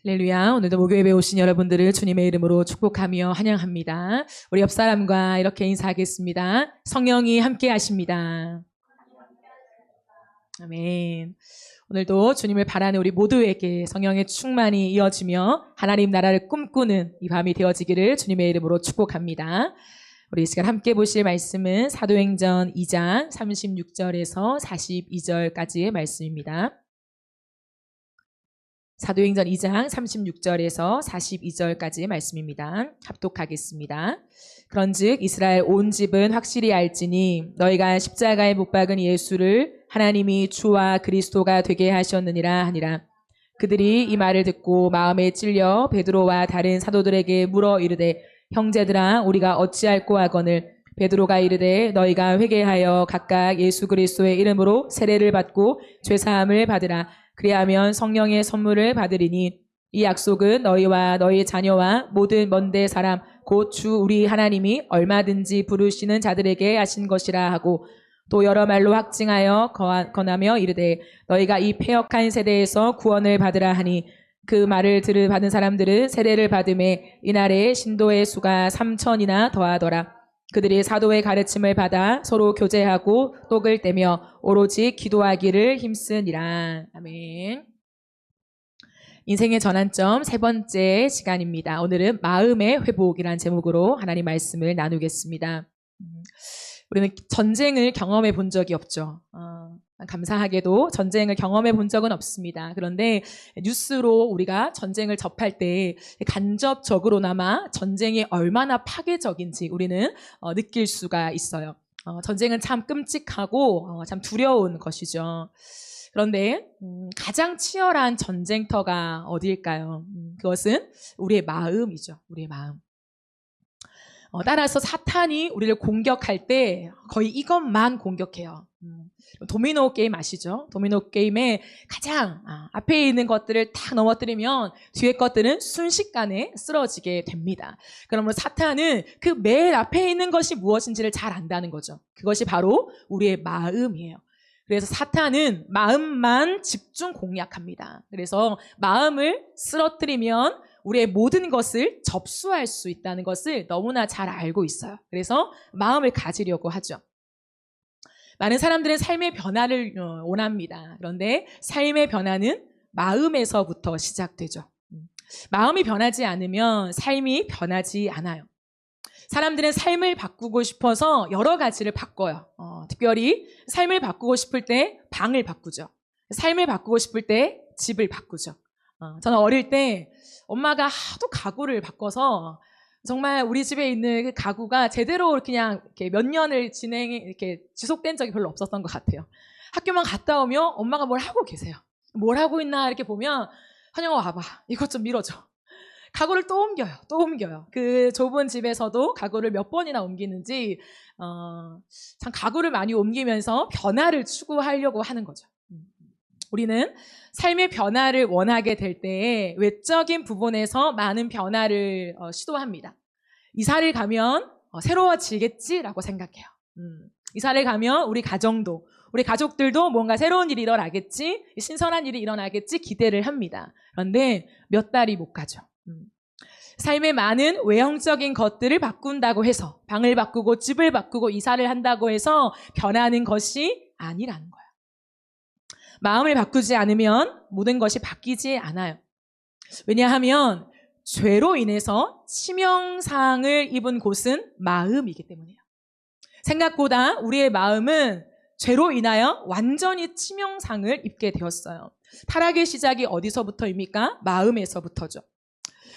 할렐루야. 오늘도 목요예배 오신 여러분들을 주님의 이름으로 축복하며 환영합니다. 우리 옆 사람과 이렇게 인사하겠습니다. 성령이 함께 하십니다. 아멘. 오늘도 주님을 바라는 우리 모두에게 성령의 충만이 이어지며 하나님 나라를 꿈꾸는 이 밤이 되어지기를 주님의 이름으로 축복합니다. 우리 이 시간 함께 보실 말씀은 사도행전 2장 36절에서 42절까지의 말씀입니다. 사도행전 2장 36절에서 42절까지의 말씀입니다. 합독하겠습니다. 그런즉 이스라엘 온 집은 확실히 알지니 너희가 십자가에 못 박은 예수를 하나님이 주와 그리스도가 되게 하셨느니라 하니라. 그들이 이 말을 듣고 마음에 찔려 베드로와 다른 사도들에게 물어 이르되 형제들아 우리가 어찌할꼬 하거늘. 베드로가 이르되 너희가 회개하여 각각 예수 그리스도의 이름으로 세례를 받고 죄사함을 받으라. 그리하면 성령의 선물을 받으리니 이 약속은 너희와 너희 자녀와 모든 먼데 사람 곧 주 우리 하나님이 얼마든지 부르시는 자들에게 하신 것이라 하고 또 여러 말로 확증하여 권하며 이르되 너희가 이 패역한 세대에서 구원을 받으라 하니 그 말을 받은 사람들은 세례를 받음에 이날에 신도의 수가 3,000이나 더하더라. 그들이 사도의 가르침을 받아 서로 교제하고 떡을 떼며 오로지 기도하기를 힘쓰니라. 아멘. 인생의 전환점 세 번째 시간입니다. 오늘은 마음의 회복이라는 제목으로 하나님 말씀을 나누겠습니다. 우리는 전쟁을 경험해 본 적이 없죠. 감사하게도 전쟁을 경험해 본 적은 없습니다. 그런데 뉴스로 우리가 전쟁을 접할 때 간접적으로나마 전쟁이 얼마나 파괴적인지 우리는 느낄 수가 있어요. 전쟁은 참 끔찍하고 참 두려운 것이죠. 그런데 가장 치열한 전쟁터가 어디일까요? 그것은 우리의 마음이죠. 우리의 마음. 따라서 사탄이 우리를 공격할 때 거의 이것만 공격해요. 도미노 게임 아시죠? 도미노 게임에 가장 앞에 있는 것들을 딱 넘어뜨리면 뒤에 것들은 순식간에 쓰러지게 됩니다. 그러므로 사탄은 그 맨 앞에 있는 것이 무엇인지를 잘 안다는 거죠. 그것이 바로 우리의 마음이에요. 그래서 사탄은 마음만 집중 공략합니다. 그래서 마음을 쓰러뜨리면 우리의 모든 것을 접수할 수 있다는 것을 너무나 잘 알고 있어요. 그래서 마음을 가지려고 하죠. 많은 사람들은 삶의 변화를 원합니다. 그런데 삶의 변화는 마음에서부터 시작되죠. 마음이 변하지 않으면 삶이 변하지 않아요. 사람들은 삶을 바꾸고 싶어서 여러 가지를 바꿔요. 특별히 삶을 바꾸고 싶을 때 방을 바꾸죠. 삶을 바꾸고 싶을 때 집을 바꾸죠. 저는 어릴 때 엄마가 하도 가구를 바꿔서 정말 우리 집에 있는 그 가구가 제대로 그냥 이렇게 몇 년을 이렇게 지속된 적이 별로 없었던 것 같아요. 학교만 갔다 오면 엄마가 뭘 하고 계세요. 뭘 하고 있나 이렇게 보면 현영아 와봐. 이것 좀 밀어줘. 가구를 또 옮겨요. 그 좁은 집에서도 가구를 몇 번이나 옮기는지 참 가구를 많이 옮기면서 변화를 추구하려고 하는 거죠. 우리는 삶의 변화를 원하게 될 때 외적인 부분에서 많은 변화를 시도합니다. 이사를 가면 새로워지겠지라고 생각해요. 이사를 가면 우리 가정도, 우리 가족들도 뭔가 새로운 일이 일어나겠지, 신선한 일이 일어나겠지 기대를 합니다. 그런데 몇 달이 못 가죠. 삶의 많은 외형적인 것들을 바꾼다고 해서 방을 바꾸고 집을 바꾸고 이사를 한다고 해서 변하는 것이 아니라는 거예요. 마음을 바꾸지 않으면 모든 것이 바뀌지 않아요. 왜냐하면 죄로 인해서 치명상을 입은 곳은 마음이기 때문이에요. 생각보다 우리의 마음은 죄로 인하여 완전히 치명상을 입게 되었어요. 타락의 시작이 어디서부터입니까? 마음에서부터죠.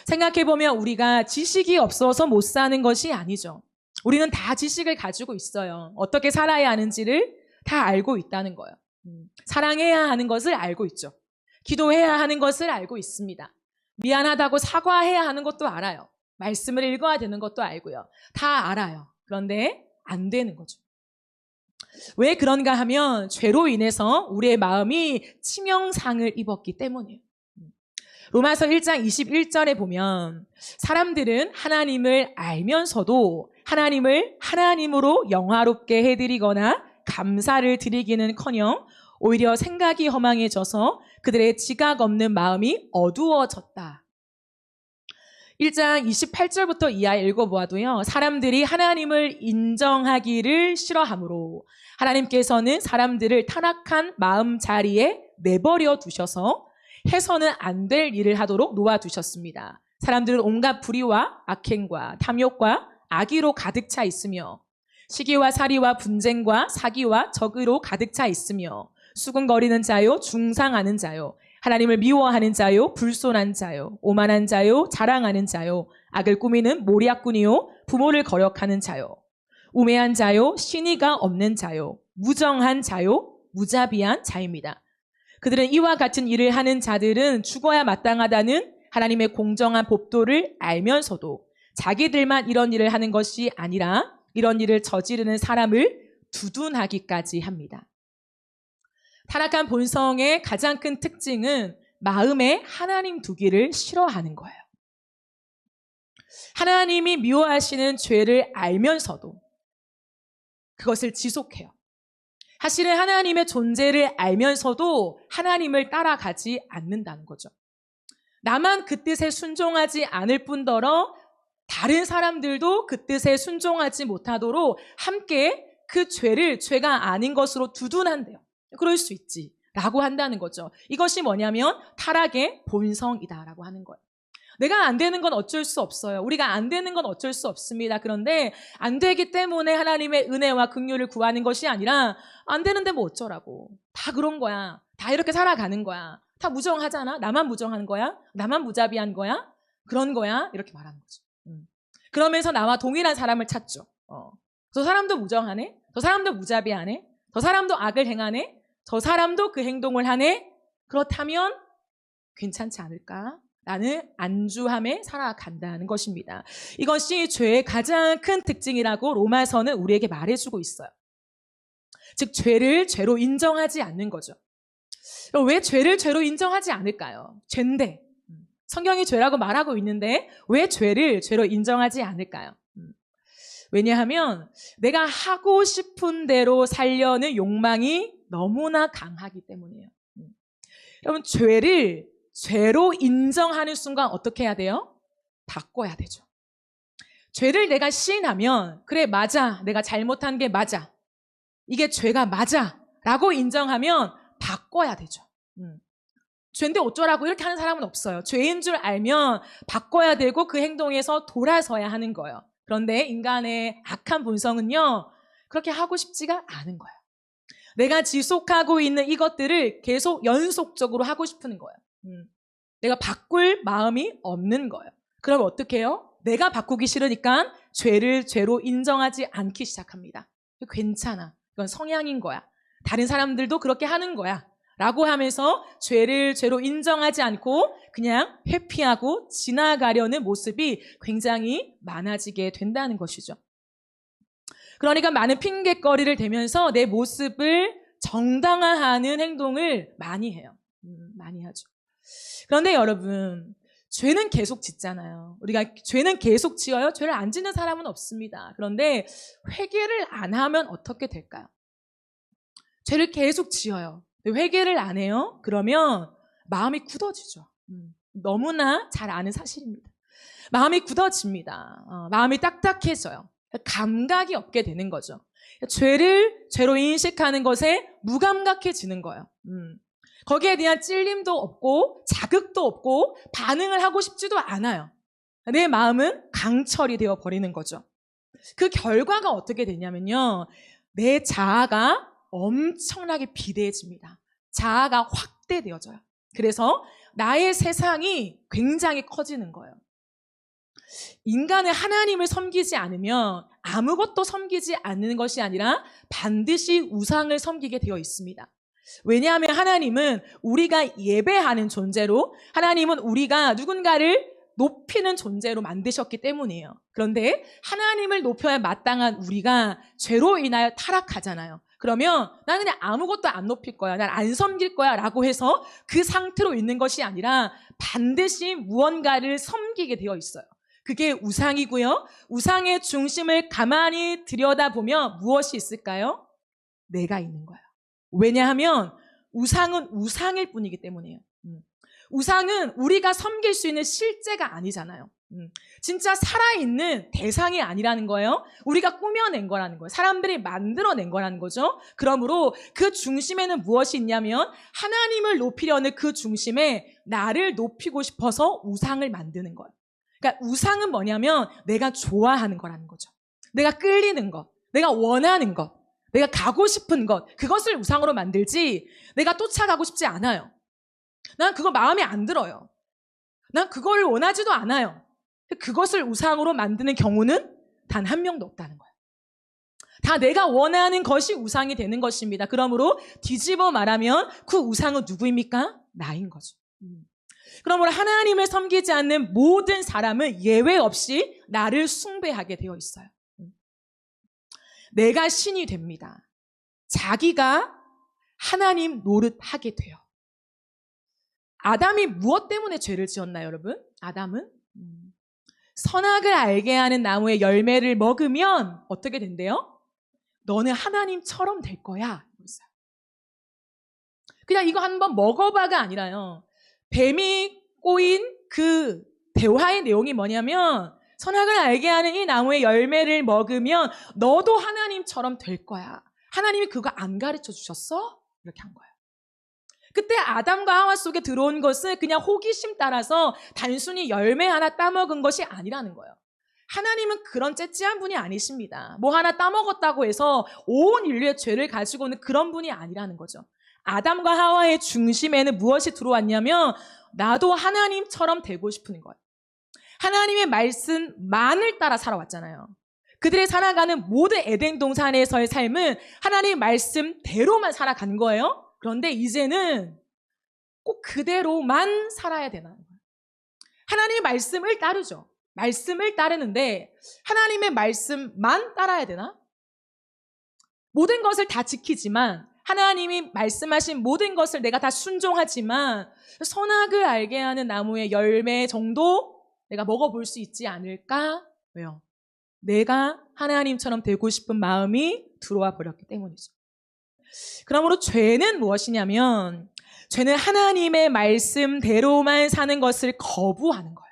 생각해보면 우리가 지식이 없어서 못 사는 것이 아니죠. 우리는 다 지식을 가지고 있어요. 어떻게 살아야 하는지를 다 알고 있다는 거예요. 사랑해야 하는 것을 알고 있죠. 기도해야 하는 것을 알고 있습니다. 미안하다고 사과해야 하는 것도 알아요. 말씀을 읽어야 되는 것도 알고요. 다 알아요. 그런데 안 되는 거죠. 왜 그런가 하면 죄로 인해서 우리의 마음이 치명상을 입었기 때문이에요. 로마서 1장 21절에 보면 사람들은 하나님을 알면서도 하나님을 하나님으로 영화롭게 해드리거나 감사를 드리기는커녕 오히려 생각이 허망해져서 그들의 지각 없는 마음이 어두워졌다. 1장 28절부터 이하 읽어보아도요. 사람들이 하나님을 인정하기를 싫어하므로 하나님께서는 사람들을 타락한 마음 자리에 내버려 두셔서 해서는 안 될 일을 하도록 놓아두셨습니다. 사람들은 온갖 불의와 악행과 탐욕과 악의로 가득 차 있으며 시기와 살이와 분쟁과 사기와 적의로 가득 차 있으며 수군거리는 자요, 중상하는 자요, 하나님을 미워하는 자요, 불손한 자요, 오만한 자요, 자랑하는 자요, 악을 꾸미는 모략꾼이요, 부모를 거역하는 자요, 우매한 자요, 신의가 없는 자요, 무정한 자요, 무자비한 자입니다. 그들은 이와 같은 일을 하는 자들은 죽어야 마땅하다는 하나님의 공정한 법도를 알면서도 자기들만 이런 일을 하는 것이 아니라 이런 일을 저지르는 사람을 두둔하기까지 합니다. 타락한 본성의 가장 큰 특징은 마음에 하나님 두기를 싫어하는 거예요. 하나님이 미워하시는 죄를 알면서도 그것을 지속해요. 사실은 하나님의 존재를 알면서도 하나님을 따라가지 않는다는 거죠. 나만 그 뜻에 순종하지 않을 뿐더러 다른 사람들도 그 뜻에 순종하지 못하도록 함께 그 죄를 죄가 아닌 것으로 두둔한대요. 그럴 수 있지 라고 한다는 거죠. 이것이 뭐냐면 타락의 본성이다라고 하는 거예요. 내가 안 되는 건 어쩔 수 없어요. 우리가 안 되는 건 어쩔 수 없습니다. 그런데 안 되기 때문에 하나님의 은혜와 긍휼을 구하는 것이 아니라 안 되는데 뭐 어쩌라고. 다 그런 거야. 다 이렇게 살아가는 거야. 다 무정하잖아. 나만 무정한 거야? 나만 무자비한 거야? 그런 거야? 이렇게 말하는 거죠. 그러면서 나와 동일한 사람을 찾죠. 저 사람도 무정하네? 저 사람도 무자비하네? 저 사람도 악을 행하네? 저 사람도 그 행동을 하네? 그렇다면 괜찮지 않을까? 라는 안주함에 살아간다는 것입니다. 이것이 죄의 가장 큰 특징이라고 로마서는 우리에게 말해주고 있어요. 즉 죄를 죄로 인정하지 않는 거죠. 왜 죄를 죄로 인정하지 않을까요? 죄인데 성경이 죄라고 말하고 있는데 왜 죄를 죄로 인정하지 않을까요? 왜냐하면 내가 하고 싶은 대로 살려는 욕망이 너무나 강하기 때문이에요. 여러분 죄를 죄로 인정하는 순간 어떻게 해야 돼요? 바꿔야 되죠. 죄를 내가 시인하면 그래 맞아 내가 잘못한 게 맞아 이게 죄가 맞아 라고 인정하면 바꿔야 되죠. 죄인데 어쩌라고 이렇게 하는 사람은 없어요. 죄인 줄 알면 바꿔야 되고 그 행동에서 돌아서야 하는 거예요. 그런데 인간의 악한 본성은요 그렇게 하고 싶지가 않은 거예요. 내가 지속하고 있는 이것들을 계속 연속적으로 하고 싶은 거예요. 내가 바꿀 마음이 없는 거예요. 그럼 어떻게 해요? 내가 바꾸기 싫으니까 죄를 죄로 인정하지 않기 시작합니다. 괜찮아. 이건 성향인 거야. 다른 사람들도 그렇게 하는 거야. 라고 하면서 죄를 죄로 인정하지 않고 그냥 회피하고 지나가려는 모습이 굉장히 많아지게 된다는 것이죠. 그러니까 많은 핑곗거리를 대면서 내 모습을 정당화하는 행동을 많이 해요. 많이 하죠. 그런데 여러분, 죄는 계속 짓잖아요. 우리가 죄는 계속 지어요. 죄를 안 짓는 사람은 없습니다. 그런데 회개를 안 하면 어떻게 될까요? 죄를 계속 지어요. 회개를 안 해요? 그러면 마음이 굳어지죠. 너무나 잘 아는 사실입니다. 마음이 굳어집니다. 마음이 딱딱해져요. 감각이 없게 되는 거죠. 죄를 죄로 인식하는 것에 무감각해지는 거예요. 거기에 대한 찔림도 없고 자극도 없고 반응을 하고 싶지도 않아요. 내 마음은 강철이 되어 버리는 거죠. 그 결과가 어떻게 되냐면요. 내 자아가 엄청나게 비대해집니다. 자아가 확대되어져요. 그래서 나의 세상이 굉장히 커지는 거예요. 인간은 하나님을 섬기지 않으면 아무것도 섬기지 않는 것이 아니라 반드시 우상을 섬기게 되어 있습니다. 왜냐하면 하나님은 우리가 예배하는 존재로 하나님은 우리가 누군가를 높이는 존재로 만드셨기 때문이에요. 그런데 하나님을 높여야 마땅한 우리가 죄로 인하여 타락하잖아요. 그러면 나는 그냥 아무것도 안 높일 거야. 난 안 섬길 거야 라고 해서 그 상태로 있는 것이 아니라 반드시 무언가를 섬기게 되어 있어요. 그게 우상이고요. 우상의 중심을 가만히 들여다보면 무엇이 있을까요? 내가 있는 거예요. 왜냐하면 우상은 우상일 뿐이기 때문이에요. 우상은 우리가 섬길 수 있는 실제가 아니잖아요. 진짜 살아있는 대상이 아니라는 거예요. 우리가 꾸며낸 거라는 거예요. 사람들이 만들어낸 거라는 거죠. 그러므로 그 중심에는 무엇이 있냐면 하나님을 높이려는 그 중심에 나를 높이고 싶어서 우상을 만드는 거예요. 그러니까 우상은 뭐냐면 내가 좋아하는 거라는 거죠. 내가 끌리는 것, 내가 원하는 것, 내가 가고 싶은 것, 그것을 우상으로 만들지 내가 쫓아가고 싶지 않아요. 난 그거 마음에 안 들어요. 난 그걸 원하지도 않아요. 그것을 우상으로 만드는 경우는 단 한 명도 없다는 거예요. 다 내가 원하는 것이 우상이 되는 것입니다. 그러므로 뒤집어 말하면 그 우상은 누구입니까? 나인 거죠. 그러므로 하나님을 섬기지 않는 모든 사람은 예외 없이 나를 숭배하게 되어 있어요. 내가 신이 됩니다. 자기가 하나님 노릇하게 돼요. 아담이 무엇 때문에 죄를 지었나요, 여러분? 아담은 선악을 알게 하는 나무의 열매를 먹으면 어떻게 된대요? 너는 하나님처럼 될 거야. 그냥 이거 한번 먹어봐가 아니라요. 뱀이 꼬인 그 대화의 내용이 뭐냐면 선악을 알게 하는 이 나무의 열매를 먹으면 너도 하나님처럼 될 거야. 하나님이 그거 안 가르쳐 주셨어? 이렇게 한 거예요. 그때 아담과 하와 속에 들어온 것은 그냥 호기심 따라서 단순히 열매 하나 따먹은 것이 아니라는 거예요. 하나님은 그런 째째한 분이 아니십니다. 뭐 하나 따먹었다고 해서 온 인류의 죄를 가지고 오는 그런 분이 아니라는 거죠. 아담과 하와의 중심에는 무엇이 들어왔냐면 나도 하나님처럼 되고 싶은 거예요. 하나님의 말씀만을 따라 살아왔잖아요. 그들이 살아가는 모든 에덴 동산에서의 삶은 하나님의 말씀대로만 살아간 거예요. 그런데 이제는 꼭 그대로만 살아야 되나요? 하나님의 말씀을 따르죠. 말씀을 따르는데 하나님의 말씀만 따라야 되나? 모든 것을 다 지키지만 하나님이 말씀하신 모든 것을 내가 다 순종하지만 선악을 알게 하는 나무의 열매 정도 내가 먹어볼 수 있지 않을까? 왜요? 내가 하나님처럼 되고 싶은 마음이 들어와 버렸기 때문이죠. 그러므로 죄는 무엇이냐면 죄는 하나님의 말씀대로만 사는 것을 거부하는 거예요.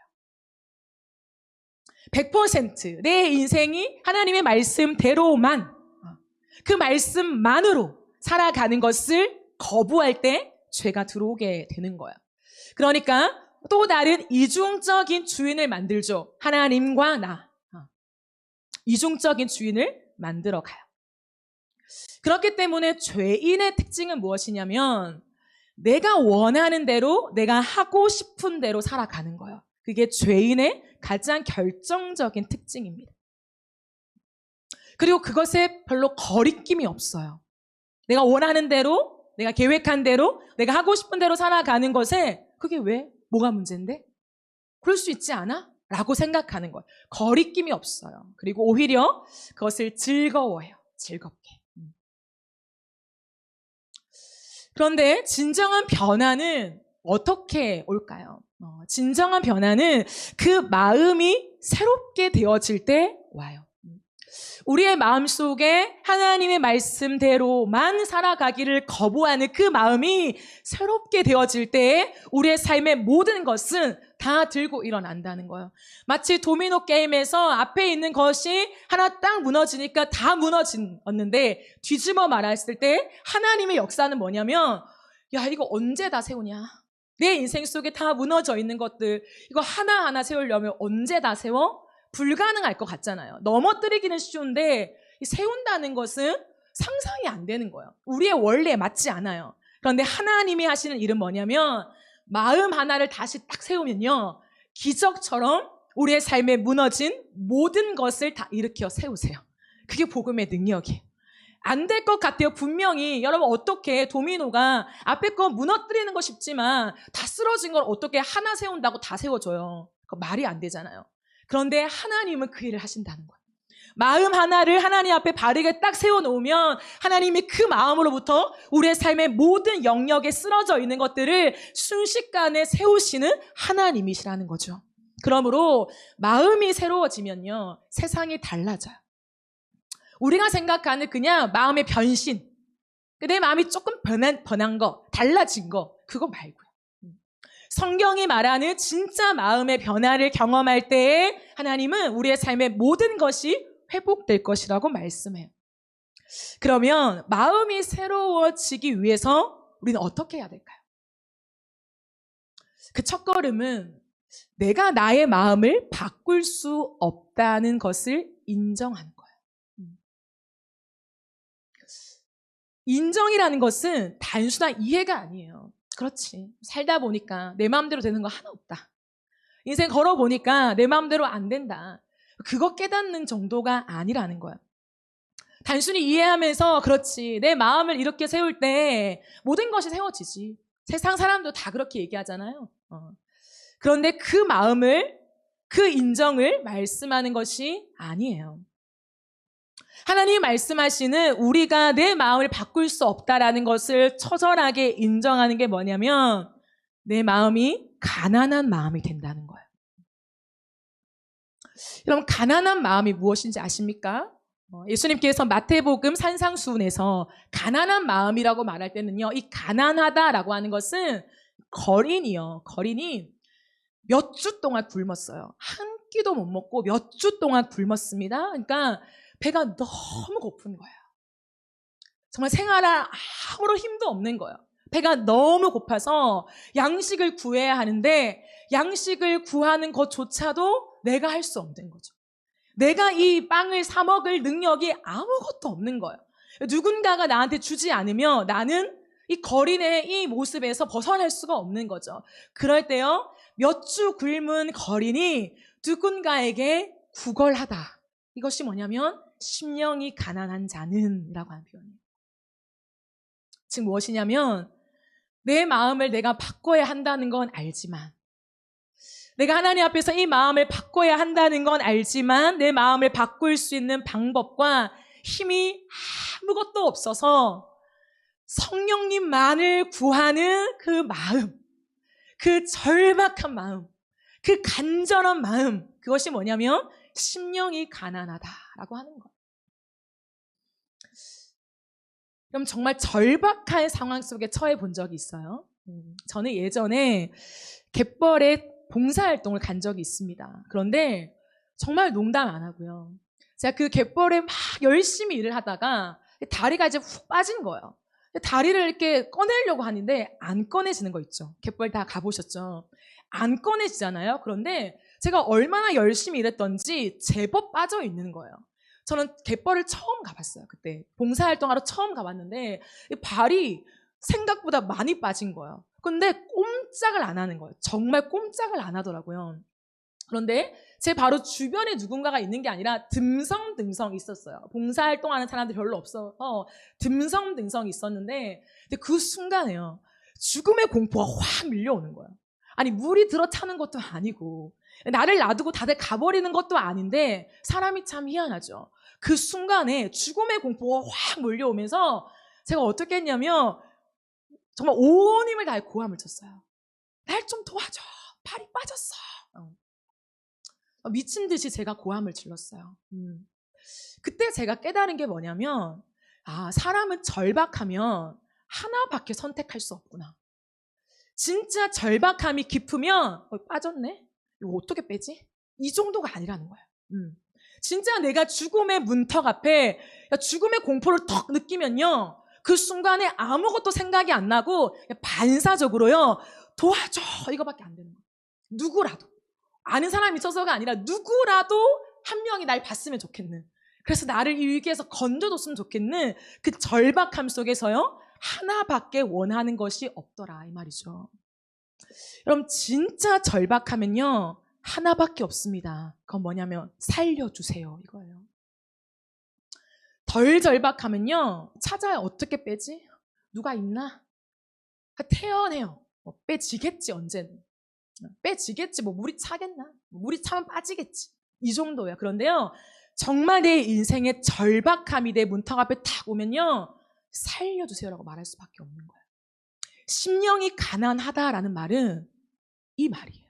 100% 내 인생이 하나님의 말씀대로만 그 말씀만으로 살아가는 것을 거부할 때 죄가 들어오게 되는 거예요. 그러니까 또 다른 이중적인 주인을 만들죠. 하나님과 나. 이중적인 주인을 만들어 가요. 그렇기 때문에 죄인의 특징은 무엇이냐면 내가 원하는 대로 내가 하고 싶은 대로 살아가는 거예요. 그게 죄인의 가장 결정적인 특징입니다. 그리고 그것에 별로 거리낌이 없어요. 내가 원하는 대로, 내가 계획한 대로, 내가 하고 싶은 대로 살아가는 것에 그게 왜? 뭐가 문제인데? 그럴 수 있지 않아? 라고 생각하는 거예요. 거리낌이 없어요. 그리고 오히려 그것을 즐거워해요. 즐겁게. 그런데 진정한 변화는 어떻게 올까요? 진정한 변화는 그 마음이 새롭게 되어질 때 와요. 우리의 마음속에 하나님의 말씀대로만 살아가기를 거부하는 그 마음이 새롭게 되어질 때에 우리의 삶의 모든 것은 다 들고 일어난다는 거예요. 마치 도미노 게임에서 앞에 있는 것이 하나 딱 무너지니까 다 무너졌는데 뒤집어 말했을 때 하나님의 역사는 뭐냐면 야 이거 언제 다 세우냐. 내 인생 속에 다 무너져 있는 것들 이거 하나하나 세우려면 언제 다 세워? 불가능할 것 같잖아요. 넘어뜨리기는 쉬운데 세운다는 것은 상상이 안 되는 거예요. 우리의 원리에 맞지 않아요. 그런데 하나님이 하시는 일은 뭐냐면 마음 하나를 다시 딱 세우면요. 기적처럼 우리의 삶에 무너진 모든 것을 다 일으켜 세우세요. 그게 복음의 능력이에요. 안 될 것 같아요. 분명히 여러분 어떻게 도미노가 앞에 거 무너뜨리는 거 쉽지만 다 쓰러진 걸 어떻게 하나 세운다고 다 세워줘요. 그거 말이 안 되잖아요. 그런데 하나님은 그 일을 하신다는 거예요. 마음 하나를 하나님 앞에 바르게 딱 세워놓으면 하나님이 그 마음으로부터 우리의 삶의 모든 영역에 쓰러져 있는 것들을 순식간에 세우시는 하나님이시라는 거죠. 그러므로 마음이 새로워지면요. 세상이 달라져요. 우리가 생각하는 그냥 마음의 변신, 내 마음이 조금 변한 거, 달라진 거, 그거 말고요. 성경이 말하는 진짜 마음의 변화를 경험할 때에 하나님은 우리의 삶의 모든 것이 회복될 것이라고 말씀해요. 그러면 마음이 새로워지기 위해서 우리는 어떻게 해야 될까요? 그 첫걸음은 내가 나의 마음을 바꿀 수 없다는 것을 인정하는 거예요. 인정이라는 것은 단순한 이해가 아니에요. 그렇지. 살다 보니까 내 마음대로 되는 거 하나 없다. 인생 걸어보니까 내 마음대로 안 된다. 그거 깨닫는 정도가 아니라는 거야. 단순히 이해하면서 그렇지. 내 마음을 이렇게 세울 때 모든 것이 세워지지. 세상 사람도 다 그렇게 얘기하잖아요. 그런데 그 마음을, 그 인정을 말씀하는 것이 아니에요. 하나님이 말씀하시는 우리가 내 마음을 바꿀 수 없다라는 것을 처절하게 인정하는 게 뭐냐면 내 마음이 가난한 마음이 된다는 거예요. 여러분, 가난한 마음이 무엇인지 아십니까? 예수님께서 마태복음 산상수훈에서 가난한 마음이라고 말할 때는요, 이 가난하다라고 하는 것은 거린이요. 거린이 몇 주 동안 굶었어요. 한 끼도 못 먹고 몇 주 동안 굶었습니다. 그러니까 배가 너무 고픈 거예요. 정말 생활할 아무런 힘도 없는 거예요. 배가 너무 고파서 양식을 구해야 하는데 양식을 구하는 것조차도 내가 할 수 없는 거죠. 내가 이 빵을 사 먹을 능력이 아무것도 없는 거예요. 누군가가 나한테 주지 않으면 나는 이 거린의 이 모습에서 벗어날 수가 없는 거죠. 그럴 때요, 몇 주 굶은 거린이 누군가에게 구걸하다. 이것이 뭐냐면 심령이 가난한 자는 이라고 하는 표현이에요. 즉 무엇이냐면 내 마음을 내가 바꿔야 한다는 건 알지만, 내가 하나님 앞에서 이 마음을 바꿔야 한다는 건 알지만 내 마음을 바꿀 수 있는 방법과 힘이 아무것도 없어서 성령님만을 구하는 그 마음, 그 절박한 마음, 그 간절한 마음, 그것이 뭐냐면 심령이 가난하다라고 하는 거예요. 그럼 정말 절박한 상황 속에 처해 본 적이 있어요. 저는 예전에 갯벌에 봉사활동을 간 적이 있습니다. 그런데 정말 농담 안 하고요. 제가 그 갯벌에 막 열심히 일을 하다가 다리가 이제 훅 빠진 거예요. 다리를 이렇게 꺼내려고 하는데 안 꺼내지는 거 있죠. 갯벌 다 가보셨죠? 안 꺼내지잖아요. 그런데 제가 얼마나 열심히 일했던지 제법 빠져 있는 거예요. 저는 갯벌을 처음 가봤어요. 그때 봉사활동하러 처음 가봤는데 발이 생각보다 많이 빠진 거예요. 근데 꼼짝을 안 하는 거예요. 정말 꼼짝을 안 하더라고요. 그런데 제 바로 주변에 누군가가 있는 게 아니라 듬성듬성 있었어요. 봉사활동하는 사람들이 별로 없어서 듬성듬성 있었는데 그 순간에요, 죽음의 공포가 확 밀려오는 거예요. 아니, 물이 들어차는 것도 아니고 나를 놔두고 다들 가버리는 것도 아닌데 사람이 참 희한하죠. 그 순간에 죽음의 공포가 확 몰려오면서 제가 어떻게 했냐면 정말 온 힘을 다해 고함을 쳤어요. 날 좀 도와줘. 발이 빠졌어. 미친 듯이 제가 고함을 질렀어요. 그때 제가 깨달은 게 뭐냐면, 사람은 절박하면 하나밖에 선택할 수 없구나. 진짜 절박함이 깊으면 빠졌네? 이거 어떻게 빼지? 이 정도가 아니라는 거예요. 진짜 내가 죽음의 문턱 앞에 죽음의 공포를 턱 느끼면요, 그 순간에 아무것도 생각이 안 나고 반사적으로요, 도와줘, 이거밖에 안 되는 거예요. 누구라도. 아는 사람이 있어서가 아니라 누구라도 한 명이 날 봤으면 좋겠는, 그래서 나를 이 위기에서 건져줬으면 좋겠는 그 절박함 속에서요, 하나밖에 원하는 것이 없더라, 이 말이죠. 여러분, 진짜 절박하면요 하나밖에 없습니다. 그건 뭐냐면 살려주세요, 이거예요. 덜 절박하면요 찾아야 어떻게 빼지? 누가 있나? 태연해요. 빼지겠지, 언제는. 빼지겠지, 물이 차겠나? 물이 차면 빠지겠지, 이 정도예요. 그런데요, 정말 내 인생의 절박함이 내 문턱 앞에 탁 오면요, 살려주세요라고 말할 수밖에 없는 거예요. 심령이 가난하다라는 말은 이 말이에요.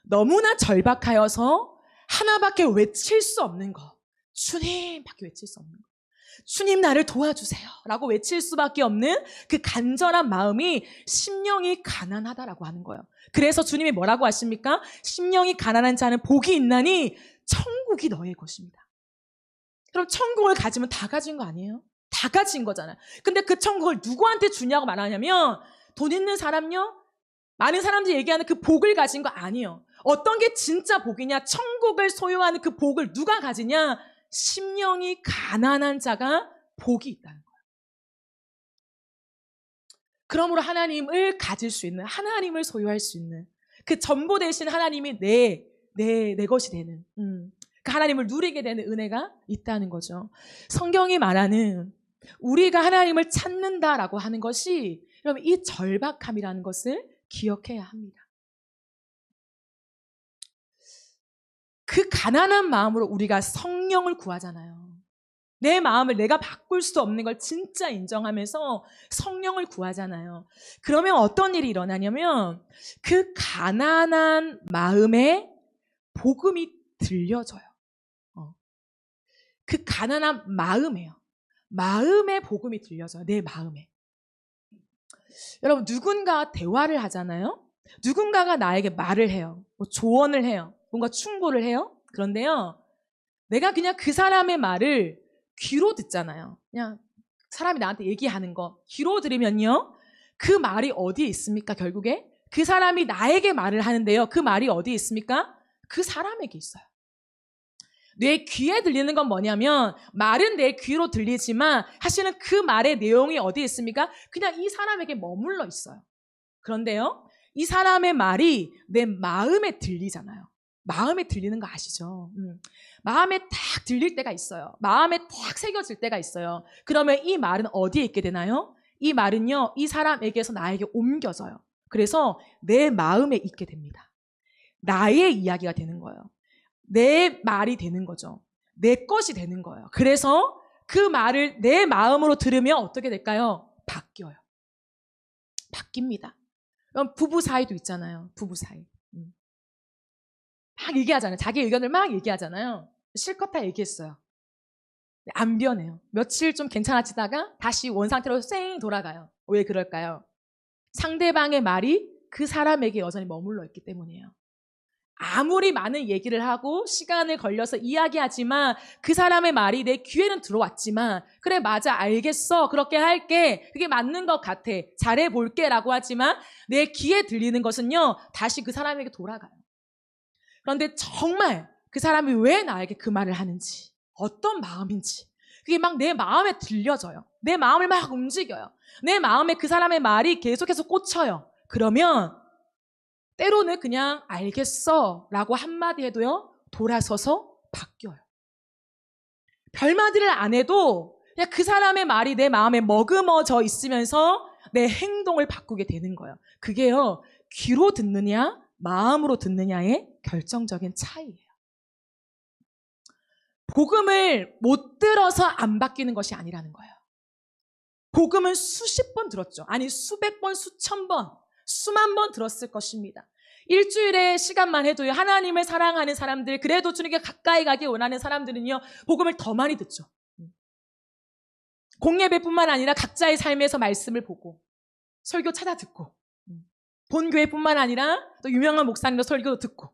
너무나 절박하여서 하나밖에 외칠 수 없는 거, 주님밖에 외칠 수 없는 거. 주님 나를 도와주세요 라고 외칠 수밖에 없는 그 간절한 마음이 심령이 가난하다라고 하는 거예요. 그래서 주님이 뭐라고 하십니까? 심령이 가난한 자는 복이 있나니 천국이 너의 것입니다. 그럼 천국을 가지면 다 가진 거 아니에요? 다 가진 거잖아요. 근데 그 천국을 누구한테 주냐고 말하냐면 돈 있는 사람요? 많은 사람들이 얘기하는 그 복을 가진 거 아니에요. 어떤 게 진짜 복이냐? 천국을 소유하는 그 복을 누가 가지냐? 심령이 가난한 자가 복이 있다는 거예요. 그러므로 하나님을 가질 수 있는, 하나님을 소유할 수 있는 그 전부 대신 하나님이 내 것이 되는 그 하나님을 누리게 되는 은혜가 있다는 거죠. 성경이 말하는 우리가 하나님을 찾는다라고 하는 것이 여러분 이 절박함이라는 것을 기억해야 합니다. 그 가난한 마음으로 우리가 성령을 구하잖아요. 내 마음을 내가 바꿀 수 없는 걸 진짜 인정하면서 성령을 구하잖아요. 그러면 어떤 일이 일어나냐면 그 가난한 마음에 복음이 들려져요. 그 가난한 마음에요. 마음에 복음이 들려져요. 내 마음에. 여러분 누군가 대화를 하잖아요. 누군가가 나에게 말을 해요. 뭐 조언을 해요. 뭔가 충고를 해요. 그런데요. 내가 그냥 그 사람의 말을 귀로 듣잖아요. 그냥 사람이 나한테 얘기하는 거 귀로 들으면요. 그 말이 어디에 있습니까? 결국에 그 사람이 나에게 말을 하는데요. 그 말이 어디에 있습니까? 그 사람에게 있어요. 내 귀에 들리는 건 뭐냐면 말은 내 귀로 들리지만 사실은 그 말의 내용이 어디에 있습니까? 그냥 이 사람에게 머물러 있어요. 그런데요. 이 사람의 말이 내 마음에 들리잖아요. 마음에 들리는 거 아시죠? 마음에 딱 들릴 때가 있어요. 마음에 딱 새겨질 때가 있어요. 그러면 이 말은 어디에 있게 되나요? 이 말은요. 이 사람에게서 나에게 옮겨져요. 그래서 내 마음에 있게 됩니다. 나의 이야기가 되는 거예요. 내 말이 되는 거죠. 내 것이 되는 거예요. 그래서 그 말을 내 마음으로 들으면 어떻게 될까요? 바뀌어요. 바뀝니다. 그럼 부부 사이도 있잖아요. 부부 사이. 막 얘기하잖아요. 자기 의견을 막 얘기하잖아요. 실컷 다 얘기했어요. 안 변해요. 며칠 좀 괜찮아지다가 다시 원상태로 쌩 돌아가요. 왜 그럴까요? 상대방의 말이 그 사람에게 여전히 머물러 있기 때문이에요. 아무리 많은 얘기를 하고 시간을 걸려서 이야기하지만 그 사람의 말이 내 귀에는 들어왔지만 그래 맞아 알겠어 그렇게 할게 그게 맞는 것 같아 잘해볼게 라고 하지만 내 귀에 들리는 것은요 다시 그 사람에게 돌아가요. 그런데 정말 그 사람이 왜 나에게 그 말을 하는지 어떤 마음인지 그게 막 내 마음에 들려져요. 내 마음을 막 움직여요. 내 마음에 그 사람의 말이 계속해서 꽂혀요. 그러면 때로는 그냥 알겠어 라고 한마디 해도요 돌아서서 바뀌어요. 별마디를 안 해도 그냥 그 사람의 말이 내 마음에 머금어져 있으면서 내 행동을 바꾸게 되는 거예요. 그게요 귀로 듣느냐 마음으로 듣느냐의 결정적인 차이예요. 복음을 못 들어서 안 바뀌는 것이 아니라는 거예요. 복음은 수십 번 들었죠. 아니 수백 번 수천 번 수만 번 들었을 것입니다. 일주일의 시간만 해도요 하나님을 사랑하는 사람들 그래도 주님께 가까이 가기 원하는 사람들은요 복음을 더 많이 듣죠. 공예배뿐만 아니라 각자의 삶에서 말씀을 보고 설교 찾아 듣고 본교회뿐만 아니라 또 유명한 목사님도 설교도 듣고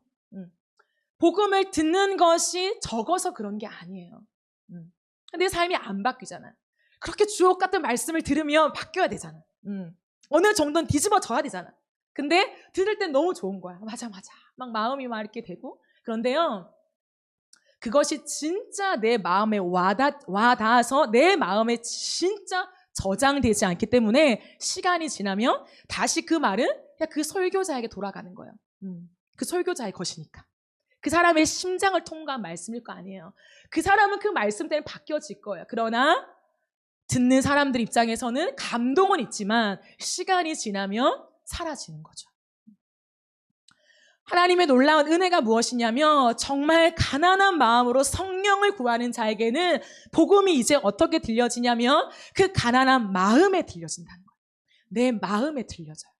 복음을 듣는 것이 적어서 그런 게 아니에요. 내 삶이 안 바뀌잖아요. 그렇게 주옥 같은 말씀을 들으면 바뀌어야 되잖아. 어느 정도는 뒤집어져야 되잖아. 근데 들을 땐 너무 좋은 거야. 맞아. 막 마음이 막 이렇게 되고. 그런데요. 그것이 진짜 내 마음에 와닿아서 내 마음에 진짜 저장되지 않기 때문에 시간이 지나면 다시 그 말은 그냥 그 설교자에게 돌아가는 거예요. 그 설교자의 것이니까. 그 사람의 심장을 통과한 말씀일 거 아니에요. 그 사람은 그 말씀 때문에 바뀌어질 거예요. 그러나 듣는 사람들 입장에서는 감동은 있지만 시간이 지나면 사라지는 거죠. 하나님의 놀라운 은혜가 무엇이냐면 정말 가난한 마음으로 성령을 구하는 자에게는 복음이 이제 어떻게 들려지냐면 그 가난한 마음에 들려진다는 거예요. 내 마음에 들려져요.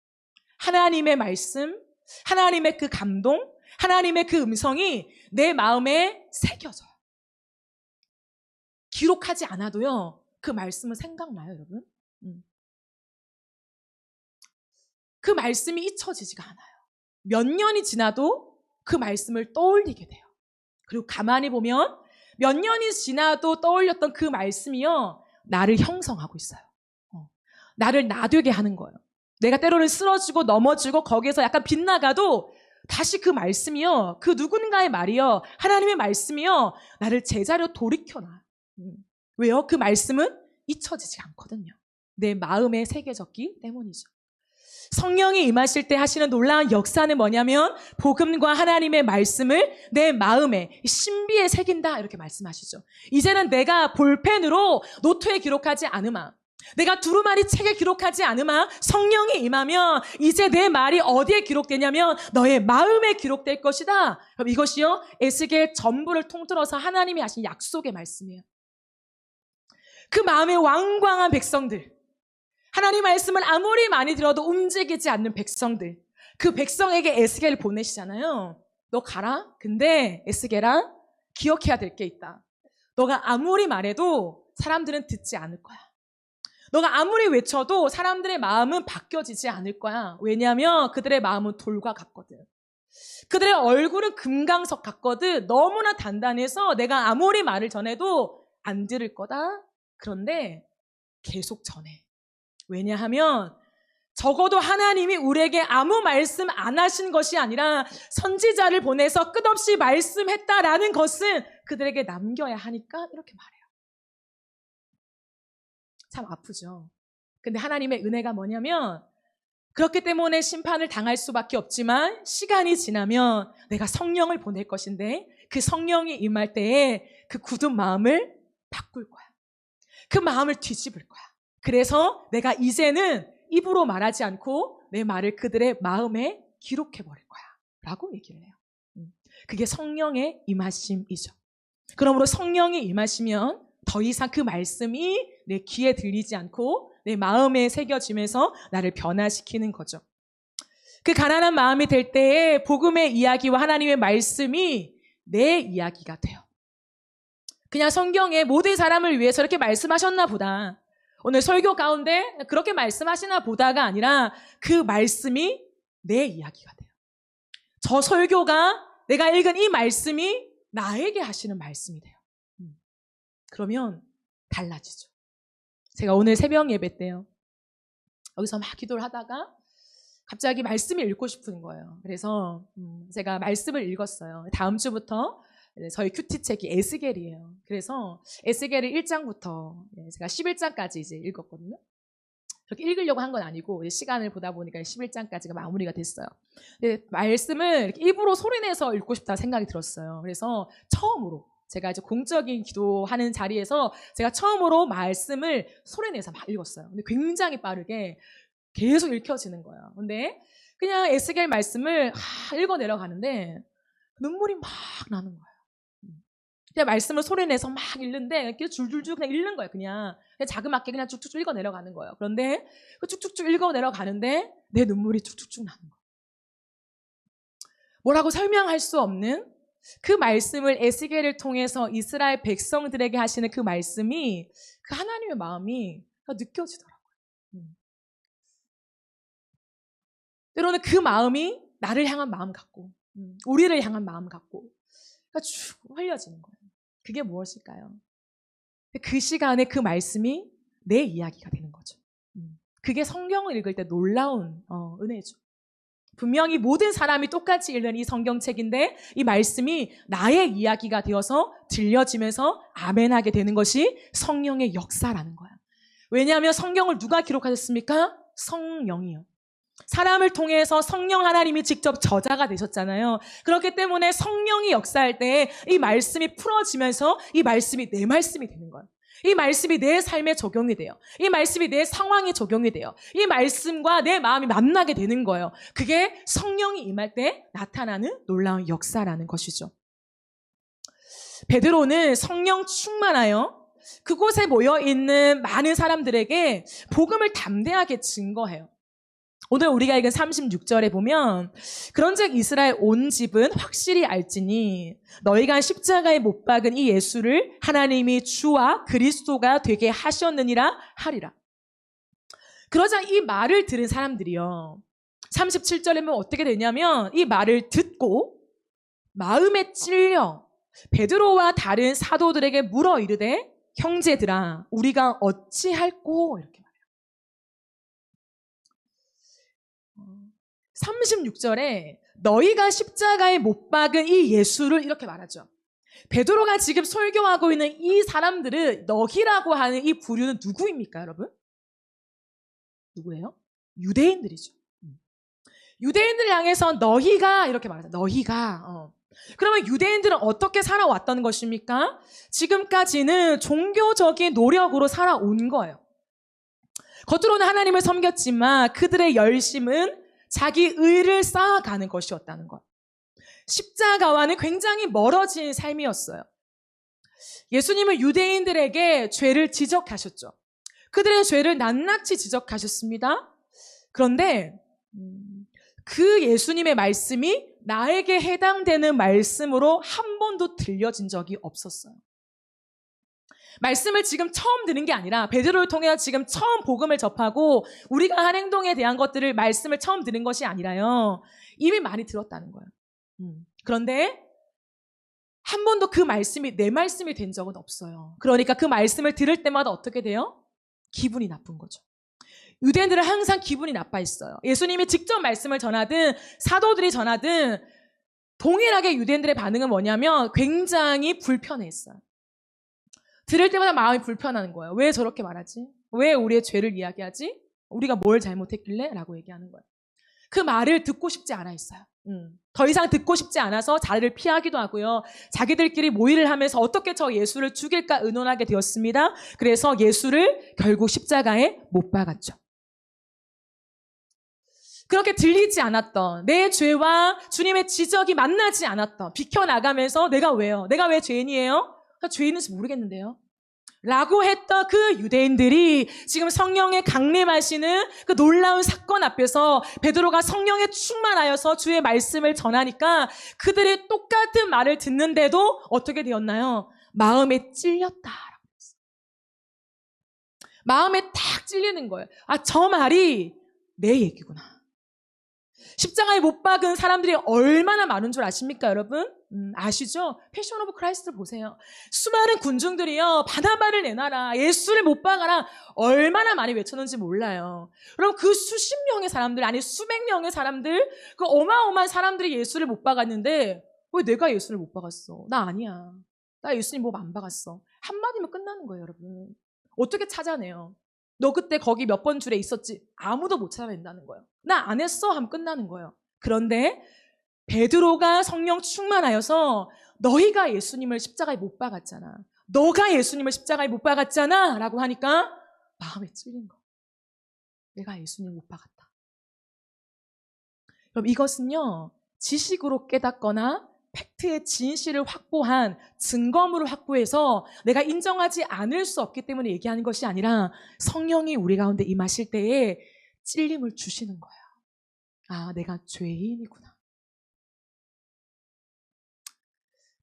하나님의 말씀, 하나님의 그 감동, 하나님의 그 음성이 내 마음에 새겨져요. 기록하지 않아도요, 그 말씀은 생각나요, 여러분? 그 말씀이 잊혀지지가 않아요. 몇 년이 지나도 그 말씀을 떠올리게 돼요. 그리고 가만히 보면 몇 년이 지나도 떠올렸던 그 말씀이요, 나를 형성하고 있어요. 나를 나되게 하는 거예요. 내가 때로는 쓰러지고 넘어지고 거기에서 약간 빗나가도 다시 그 말씀이요, 그 누군가의 말이요, 하나님의 말씀이요, 나를 제자리로 돌이켜놔요. 왜요? 그 말씀은 잊혀지지 않거든요. 내 마음에 새겨졌기 때문이죠. 성령이 임하실 때 하시는 놀라운 역사는 뭐냐면 복음과 하나님의 말씀을 내 마음에 신비에 새긴다, 이렇게 말씀하시죠. 이제는 내가 볼펜으로 노트에 기록하지 않으마, 내가 두루마리 책에 기록하지 않으마, 성령이 임하면 이제 내 말이 어디에 기록되냐면 너의 마음에 기록될 것이다. 그럼 이것이요, 에스겔 전부를 통틀어서 하나님이 하신 약속의 말씀이에요. 그 마음에 완강한 백성들, 하나님 말씀을 아무리 많이 들어도 움직이지 않는 백성들, 그 백성에게 에스겔을 보내시잖아요. 너 가라. 근데 에스겔아, 기억해야 될 게 있다. 너가 아무리 말해도 사람들은 듣지 않을 거야. 너가 아무리 외쳐도 사람들의 마음은 바뀌어지지 않을 거야. 왜냐하면 그들의 마음은 돌과 같거든. 그들의 얼굴은 금강석 같거든. 너무나 단단해서 내가 아무리 말을 전해도 안 들을 거다. 그런데 계속 전해. 왜냐하면 적어도 하나님이 우리에게 아무 말씀 안 하신 것이 아니라 선지자를 보내서 끝없이 말씀했다라는 것은 그들에게 남겨야 하니까 이렇게 말해요. 참 아프죠. 근데 하나님의 은혜가 뭐냐면 그렇기 때문에 심판을 당할 수밖에 없지만 시간이 지나면 내가 성령을 보낼 것인데 그 성령이 임할 때에 그 굳은 마음을 바꿀 거야. 그 마음을 뒤집을 거야. 그래서 내가 이제는 입으로 말하지 않고 내 말을 그들의 마음에 기록해버릴 거야 라고 얘기를 해요. 그게 성령의 임하심이죠. 그러므로 성령이 임하시면 더 이상 그 말씀이 내 귀에 들리지 않고 내 마음에 새겨지면서 나를 변화시키는 거죠. 그 가난한 마음이 될 때에 복음의 이야기와 하나님의 말씀이 내 이야기가 돼요. 그냥 성경에 모든 사람을 위해서 이렇게 말씀하셨나 보다, 오늘 설교 가운데 그렇게 말씀하시나 보다가 아니라 그 말씀이 내 이야기가 돼요. 저 설교가, 내가 읽은 이 말씀이 나에게 하시는 말씀이 돼요. 그러면 달라지죠. 제가 오늘 새벽 예배 때요, 여기서 막 기도를 하다가 갑자기 말씀을 읽고 싶은 거예요. 그래서 제가 말씀을 읽었어요. 다음 주부터 저희 큐티 책이 에스겔이에요. 그래서 에스겔을 1장부터 제가 11장까지 이제 읽었거든요. 그렇게 읽으려고 한 건 아니고 시간을 보다 보니까 11장까지가 마무리가 됐어요. 근데 말씀을 이렇게 입으로 소리내서 읽고 싶다 생각이 들었어요. 그래서 처음으로 제가 이제 공적인 기도하는 자리에서 제가 처음으로 말씀을 소리내서 막 읽었어요. 근데 굉장히 빠르게 계속 읽혀지는 거예요. 근데 그냥 에스겔 말씀을 읽어 내려가는데 눈물이 막 나는 거예요. 그냥 말씀을 소리내서 막 읽는데 줄줄줄 그냥 읽는 거예요. 그냥 자그맣게 그냥 쭉쭉쭉 읽어 내려가는 거예요. 그런데 쭉쭉쭉 읽어 내려가는데 내 눈물이 쭉쭉쭉 나는 거예요. 뭐라고 설명할 수 없는 그 말씀을 에스겔을 통해서 이스라엘 백성들에게 하시는 그 말씀이, 그 하나님의 마음이 느껴지더라고요. 때로는 그 마음이 나를 향한 마음 같고 우리를 향한 마음 같고 쭉 흘려지는 거예요. 그게 무엇일까요? 그 시간에 그 말씀이 내 이야기가 되는 거죠. 그게 성경을 읽을 때 놀라운 은혜죠. 분명히 모든 사람이 똑같이 읽는 이 성경책인데 이 말씀이 나의 이야기가 되어서 들려지면서 아멘하게 되는 것이 성령의 역사라는 거야. 왜냐하면 성경을 누가 기록하셨습니까? 성령이요. 사람을 통해서 성령 하나님이 직접 저자가 되셨잖아요. 그렇기 때문에 성령이 역사할 때 이 말씀이 풀어지면서 이 말씀이 내 말씀이 되는 거예요. 이 말씀이 내 삶에 적용이 돼요. 이 말씀이 내 상황에 적용이 돼요. 이 말씀과 내 마음이 만나게 되는 거예요. 그게 성령이 임할 때 나타나는 놀라운 역사라는 것이죠. 베드로는 성령 충만하여 그곳에 모여있는 많은 사람들에게 복음을 담대하게 증거해요. 오늘 우리가 읽은 36절에 보면 그런즉 이스라엘 온 집은 확실히 알지니 너희가 십자가에 못 박은 이 예수를 하나님이 주와 그리스도가 되게 하셨느니라 하리라. 그러자 이 말을 들은 사람들이요, 37절에 보면 어떻게 되냐면 이 말을 듣고 마음에 찔려 베드로와 다른 사도들에게 물어 이르되 형제들아 우리가 어찌할꼬 이렇게 말해요. 36절에 너희가 십자가에 못 박은 이 예수를 이렇게 말하죠. 베드로가 지금 설교하고 있는 이 사람들은 너희라고 하는 이 부류는 누구입니까, 여러분? 누구예요? 유대인들이죠. 유대인들을 향해서 너희가 이렇게 말하죠. 너희가. 그러면 유대인들은 어떻게 살아왔던 것입니까? 지금까지는 종교적인 노력으로 살아온 거예요. 겉으로는 하나님을 섬겼지만 그들의 열심은 자기 의를 쌓아가는 것이었다는 것. 십자가와는 굉장히 멀어진 삶이었어요. 예수님은 유대인들에게 죄를 지적하셨죠. 그들의 죄를 낱낱이 지적하셨습니다. 그런데 그 예수님의 말씀이 나에게 해당되는 말씀으로 한 번도 들려진 적이 없었어요. 말씀을 지금 처음 듣는 게 아니라 베드로를 통해서 지금 처음 복음을 접하고 우리가 한 행동에 대한 것들을 말씀을 처음 듣는 것이 아니라요, 이미 많이 들었다는 거예요. 그런데 한 번도 그 말씀이 내 말씀이 된 적은 없어요. 그러니까 그 말씀을 들을 때마다 어떻게 돼요? 기분이 나쁜 거죠. 유대인들은 항상 기분이 나빠했어요. 예수님이 직접 말씀을 전하든 사도들이 전하든 동일하게 유대인들의 반응은 뭐냐면 굉장히 불편해했어요. 들을 때마다 마음이 불편한 거예요. 왜 저렇게 말하지? 왜 우리의 죄를 이야기하지? 우리가 뭘 잘못했길래? 라고 얘기하는 거예요. 그 말을 듣고 싶지 않아 했어요. 더 이상 듣고 싶지 않아서 자리를 피하기도 하고요. 자기들끼리 모의를 하면서 어떻게 저 예수를 죽일까 의논하게 되었습니다. 그래서 예수를 결국 십자가에 못 박았죠. 그렇게 들리지 않았던 내 죄와 주님의 지적이 만나지 않았던, 비켜나가면서 내가 왜요? 내가 왜 죄인이에요? 나 죄인인지 모르겠는데요. 라고 했던 그 유대인들이 지금 성령의 강림하시는 그 놀라운 사건 앞에서 베드로가 성령에 충만하여서 주의 말씀을 전하니까 그들이 똑같은 말을 듣는데도 어떻게 되었나요? 마음에 찔렸다라고 했어요. 마음에 탁 찔리는 거예요. 아, 저 말이 내 얘기구나. 십자가에 못 박은 사람들이 얼마나 많은 줄 아십니까, 여러분? 아시죠? 패션 오브 크라이스트 보세요. 수많은 군중들이요, 바나바를 내놔라, 예수를 못 박아라, 얼마나 많이 외쳤는지 몰라요. 그럼 그 수십 명의 사람들, 아니 수백 명의 사람들, 그 어마어마한 사람들이 예수를 못 박았는데 왜 내가 예수를 못 박았어? 나 아니야. 나 예수님 못 안 박았어. 한마디면 끝나는 거예요, 여러분. 어떻게 찾아내요? 너 그때 거기 몇 번 줄에 있었지? 아무도 못 찾아낸다는 거예요. 나 안 했어? 하면 끝나는 거예요. 그런데 베드로가 성령 충만하여서 너희가 예수님을 십자가에 못 박았잖아. 너가 예수님을 십자가에 못 박았잖아. 라고 하니까 마음에 찔린 거예요. 내가 예수님을 못 박았다. 그럼 이것은요, 지식으로 깨닫거나 팩트의 진실을 확보한 증거물을 확보해서 내가 인정하지 않을 수 없기 때문에 얘기하는 것이 아니라 성령이 우리 가운데 임하실 때에 찔림을 주시는 거예요. 아, 내가 죄인이구나.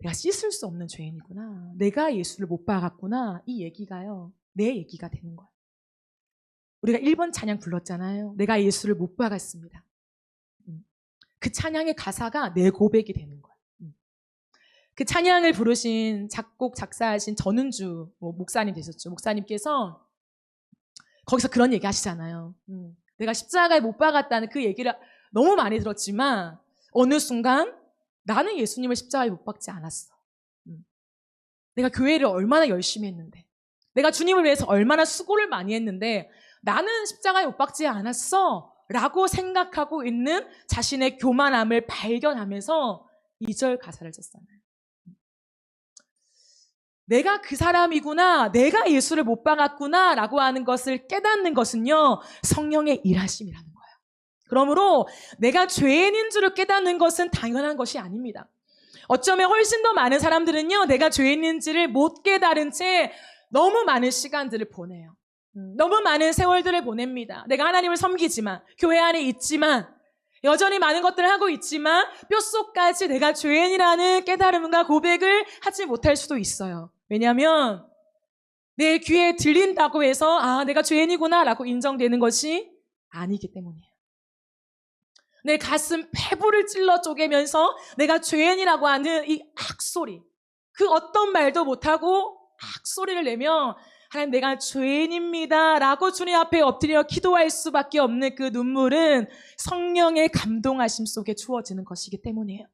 내가 씻을 수 없는 죄인이구나. 내가 예수를 못 박았구나. 이 얘기가요, 내 얘기가 되는 거예요. 우리가 1번 찬양 불렀잖아요. 내가 예수를 못 박았습니다. 그 찬양의 가사가 내 고백이 되는 거예요. 그 찬양을 부르신 작곡, 작사하신 전은주 목사님 되셨죠. 목사님께서 거기서 그런 얘기 하시잖아요. 내가 십자가에 못 박았다는 그 얘기를 너무 많이 들었지만 어느 순간 나는 예수님을 십자가에 못 박지 않았어. 내가 교회를 얼마나 열심히 했는데, 내가 주님을 위해서 얼마나 수고를 많이 했는데 나는 십자가에 못 박지 않았어 라고 생각하고 있는 자신의 교만함을 발견하면서 2절 가사를 썼잖아요. 내가 그 사람이구나, 내가 예수를 못 박았구나 라고 하는 것을 깨닫는 것은요, 성령의 일하심이라는 거예요. 그러므로 내가 죄인인 줄을 깨닫는 것은 당연한 것이 아닙니다. 어쩌면 훨씬 더 많은 사람들은요, 내가 죄인인지를 못 깨달은 채 너무 많은 시간들을 보내요. 너무 많은 세월들을 보냅니다. 내가 하나님을 섬기지만, 교회 안에 있지만, 여전히 많은 것들을 하고 있지만 뼛속까지 내가 죄인이라는 깨달음과 고백을 하지 못할 수도 있어요. 왜냐하면 내 귀에 들린다고 해서 아, 내가 죄인이구나 라고 인정되는 것이 아니기 때문이에요. 내 가슴 폐부를 찔러 쪼개면서 내가 죄인이라고 하는 이 악소리, 그 어떤 말도 못하고 악소리를 내며 하나님 내가 죄인입니다 라고 주님 앞에 엎드려 기도할 수밖에 없는 그 눈물은 성령의 감동하심 속에 주어지는 것이기 때문이에요.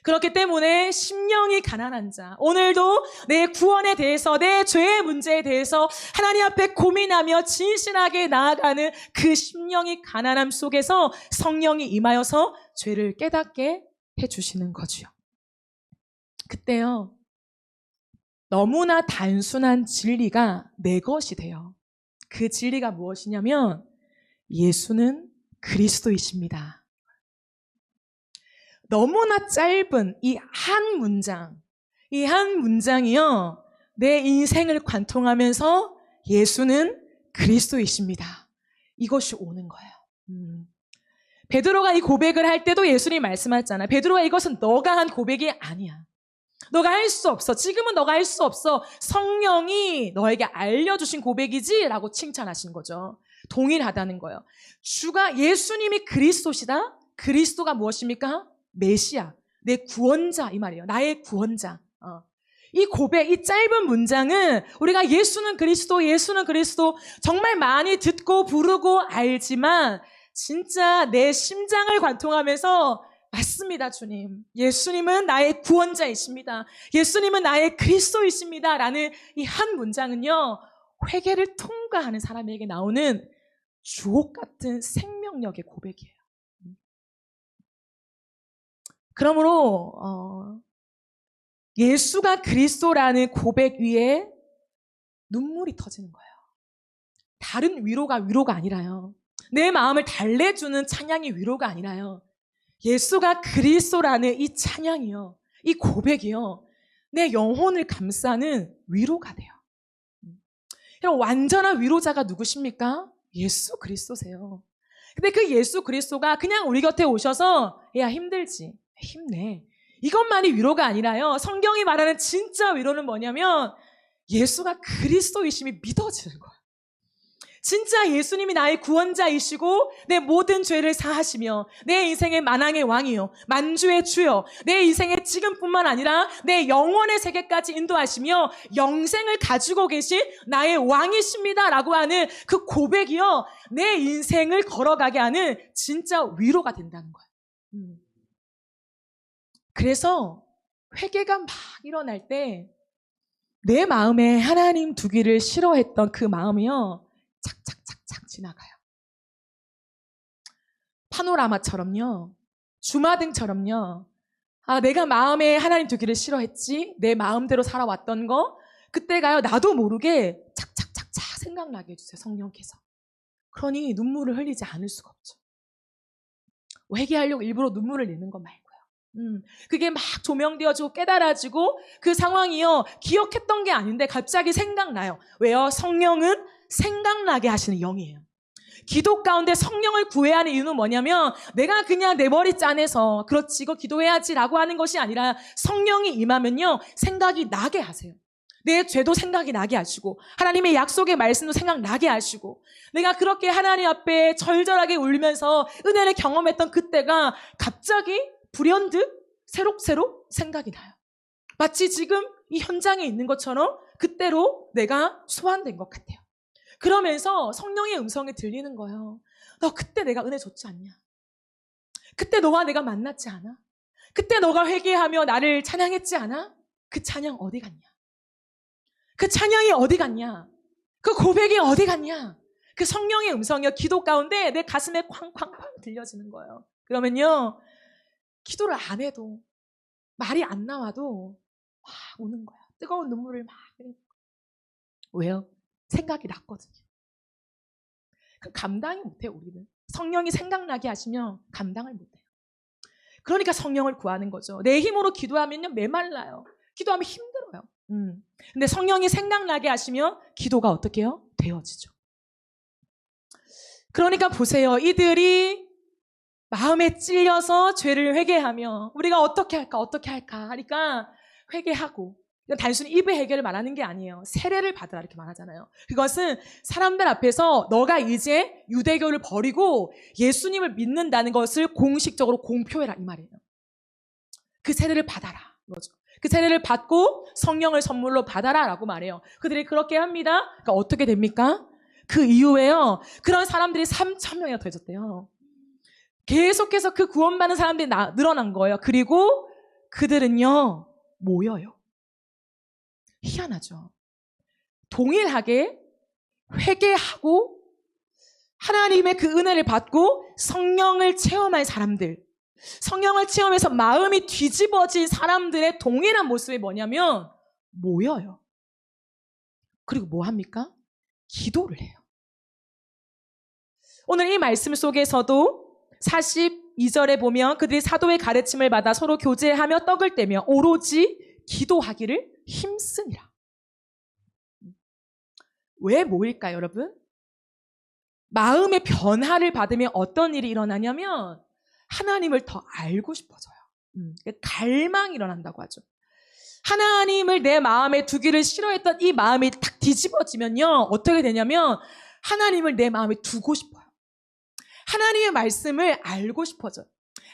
그렇기 때문에 심령이 가난한 자, 오늘도 내 구원에 대해서, 내 죄의 문제에 대해서 하나님 앞에 고민하며 진실하게 나아가는 그 심령이 가난함 속에서 성령이 임하여서 죄를 깨닫게 해주시는 거죠. 그때요, 너무나 단순한 진리가 내 것이 돼요. 그 진리가 무엇이냐면 예수는 그리스도이십니다. 너무나 짧은 이 한 문장, 이 한 문장이요, 내 인생을 관통하면서 예수는 그리스도이십니다. 이것이 오는 거예요. 베드로가 이 고백을 할 때도 예수님이 말씀하셨잖아요. 베드로가 이것은 너가 한 고백이 아니야. 너가 할 수 없어. 지금은 너가 할 수 없어. 성령이 너에게 알려주신 고백이지? 라고 칭찬하신 거죠. 동일하다는 거예요. 주가 예수님이 그리스도시다? 그리스도가 무엇입니까? 메시아, 내 구원자 이 말이에요. 나의 구원자. 이 고백, 이 짧은 문장은 우리가 예수는 그리스도, 예수는 그리스도 정말 많이 듣고 부르고 알지만 진짜 내 심장을 관통하면서 맞습니다, 주님. 예수님은 나의 구원자이십니다. 예수님은 나의 그리스도이십니다. 라는 이 한 문장은요, 회개를 통과하는 사람에게 나오는 주옥 같은 생명력의 고백이에요. 그러므로 예수가 그리스도라는 고백 위에 눈물이 터지는 거예요. 다른 위로가 아니라요. 내 마음을 달래주는 찬양이 위로가 아니라요. 예수가 그리스도라는 이 찬양이요, 이 고백이요, 내 영혼을 감싸는 위로가 돼요. 여러분, 완전한 위로자가 누구십니까? 예수 그리스도세요. 근데 그 예수 그리스도가 그냥 우리 곁에 오셔서 야 힘들지, 힘내, 이것만이 위로가 아니라요. 성경이 말하는 진짜 위로는 뭐냐면 예수가 그리스도이심이 믿어지는 거예요. 진짜 예수님이 나의 구원자이시고 내 모든 죄를 사하시며 내 인생의 만왕의 왕이요, 만주의 주요, 내 인생의 지금뿐만 아니라 내 영원의 세계까지 인도하시며 영생을 가지고 계신 나의 왕이십니다 라고 하는 그 고백이요, 내 인생을 걸어가게 하는 진짜 위로가 된다는 거예요. 그래서 회개가 막 일어날 때 내 마음에 하나님 두기를 싫어했던 그 마음이요, 착착착착 지나가요. 파노라마처럼요, 주마등처럼요. 아, 내가 마음에 하나님 두기를 싫어했지, 내 마음대로 살아왔던 거, 그때가요 나도 모르게 착착착착 생각나게 해주세요, 성령께서. 그러니 눈물을 흘리지 않을 수가 없죠. 회개하려고 일부러 눈물을 내는 거 말고요. 그게 막 조명되어지고 깨달아지고 그 상황이요, 기억했던 게 아닌데 갑자기 생각나요. 왜요? 성령은 생각나게 하시는 영이에요. 기도 가운데 성령을 구해야 하는 이유는 뭐냐면 내가 그냥 내 머리 짠해서 그렇지 이거 기도해야지 라고 하는 것이 아니라 성령이 임하면요 생각이 나게 하세요. 내 죄도 생각이 나게 하시고 하나님의 약속의 말씀도 생각나게 하시고 내가 그렇게 하나님 앞에 절절하게 울면서 은혜를 경험했던 그때가 갑자기 불현듯 새록새록 생각이 나요. 마치 지금 이 현장에 있는 것처럼 그때로 내가 소환된 것 같아요. 그러면서 성령의 음성이 들리는 거예요. 너 그때 내가 은혜 줬지 않냐? 그때 너와 내가 만났지 않아? 그때 너가 회개하며 나를 찬양했지 않아? 그 찬양 어디 갔냐? 그 찬양이 어디 갔냐? 그 고백이 어디 갔냐? 그 성령의 음성이요, 기도 가운데 내 가슴에 쾅쾅쾅 들려지는 거예요. 그러면요, 기도를 안 해도, 말이 안 나와도 막 우는 거야. 뜨거운 눈물을 막 흘리는 거야. 왜요? 생각이 났거든요. 그 감당이 못해요, 우리는. 성령이 생각나게 하시면 감당을 못해요. 그러니까 성령을 구하는 거죠. 내 힘으로 기도하면요, 메말라요. 기도하면 힘들어요. 근데 성령이 생각나게 하시면 기도가 어떻게 해요? 되어지죠. 그러니까 보세요. 이들이 마음에 찔려서 죄를 회개하며 우리가 어떻게 할까 하니까 회개하고, 이건 단순히 입의 해결을 말하는 게 아니에요. 세례를 받으라 이렇게 말하잖아요. 그것은 사람들 앞에서 너가 이제 유대교를 버리고 예수님을 믿는다는 것을 공식적으로 공표해라 이 말이에요. 그 세례를 받아라 이거죠. 그 세례를 받고 성령을 선물로 받아라 라고 말해요. 그들이 그렇게 합니다. 그러니까 어떻게 됩니까? 그 이후에요, 그런 사람들이 3,000명이나 더해졌대요. 계속해서 그 구원받는 사람들이 늘어난 거예요. 그리고 그들은요 모여요. 희한하죠. 동일하게 회개하고 하나님의 그 은혜를 받고 성령을 체험할 사람들, 성령을 체험해서 마음이 뒤집어진 사람들의 동일한 모습이 뭐냐면 모여요. 그리고 뭐 합니까? 기도를 해요. 오늘 이 말씀 속에서도 42절에 보면 그들이 사도의 가르침을 받아 서로 교제하며 떡을 떼며 오로지 기도하기를 힘쓰니라. 왜 모일까요, 여러분? 마음의 변화를 받으면 어떤 일이 일어나냐면 하나님을 더 알고 싶어져요. 갈망이 일어난다고 하죠. 하나님을 내 마음에 두기를 싫어했던 이 마음이 탁 뒤집어지면요, 어떻게 되냐면 하나님을 내 마음에 두고 싶어요. 하나님의 말씀을 알고 싶어져요.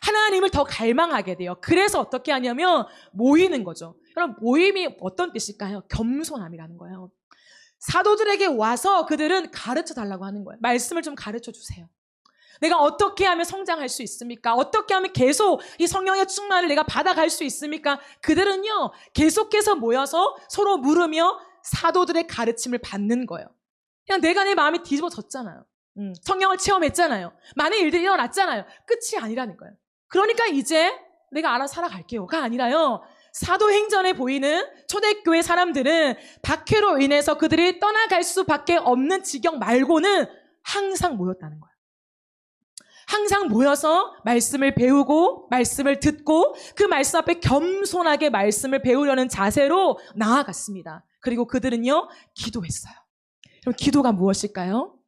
하나님을 더 갈망하게 돼요. 그래서 어떻게 하냐면 모이는 거죠. 그럼 모임이 어떤 뜻일까요? 겸손함이라는 거예요. 사도들에게 와서 그들은 가르쳐 달라고 하는 거예요. 말씀을 좀 가르쳐 주세요. 내가 어떻게 하면 성장할 수 있습니까? 어떻게 하면 계속 이 성령의 충만을 내가 받아갈 수 있습니까? 그들은요, 계속해서 모여서 서로 물으며 사도들의 가르침을 받는 거예요. 그냥 내가 내 마음이 뒤집어졌잖아요. 성령을 체험했잖아요. 많은 일들이 일어났잖아요. 끝이 아니라는 거예요. 그러니까 이제 내가 알아서 살아갈게요가 아니라요, 사도행전에 보이는 초대교회 사람들은 박해로 인해서 그들이 떠나갈 수밖에 없는 지경 말고는 항상 모였다는 거예요. 항상 모여서 말씀을 배우고 말씀을 듣고 그 말씀 앞에 겸손하게 말씀을 배우려는 자세로 나아갔습니다. 그리고 그들은요, 기도했어요. 그럼 기도가 무엇일까요?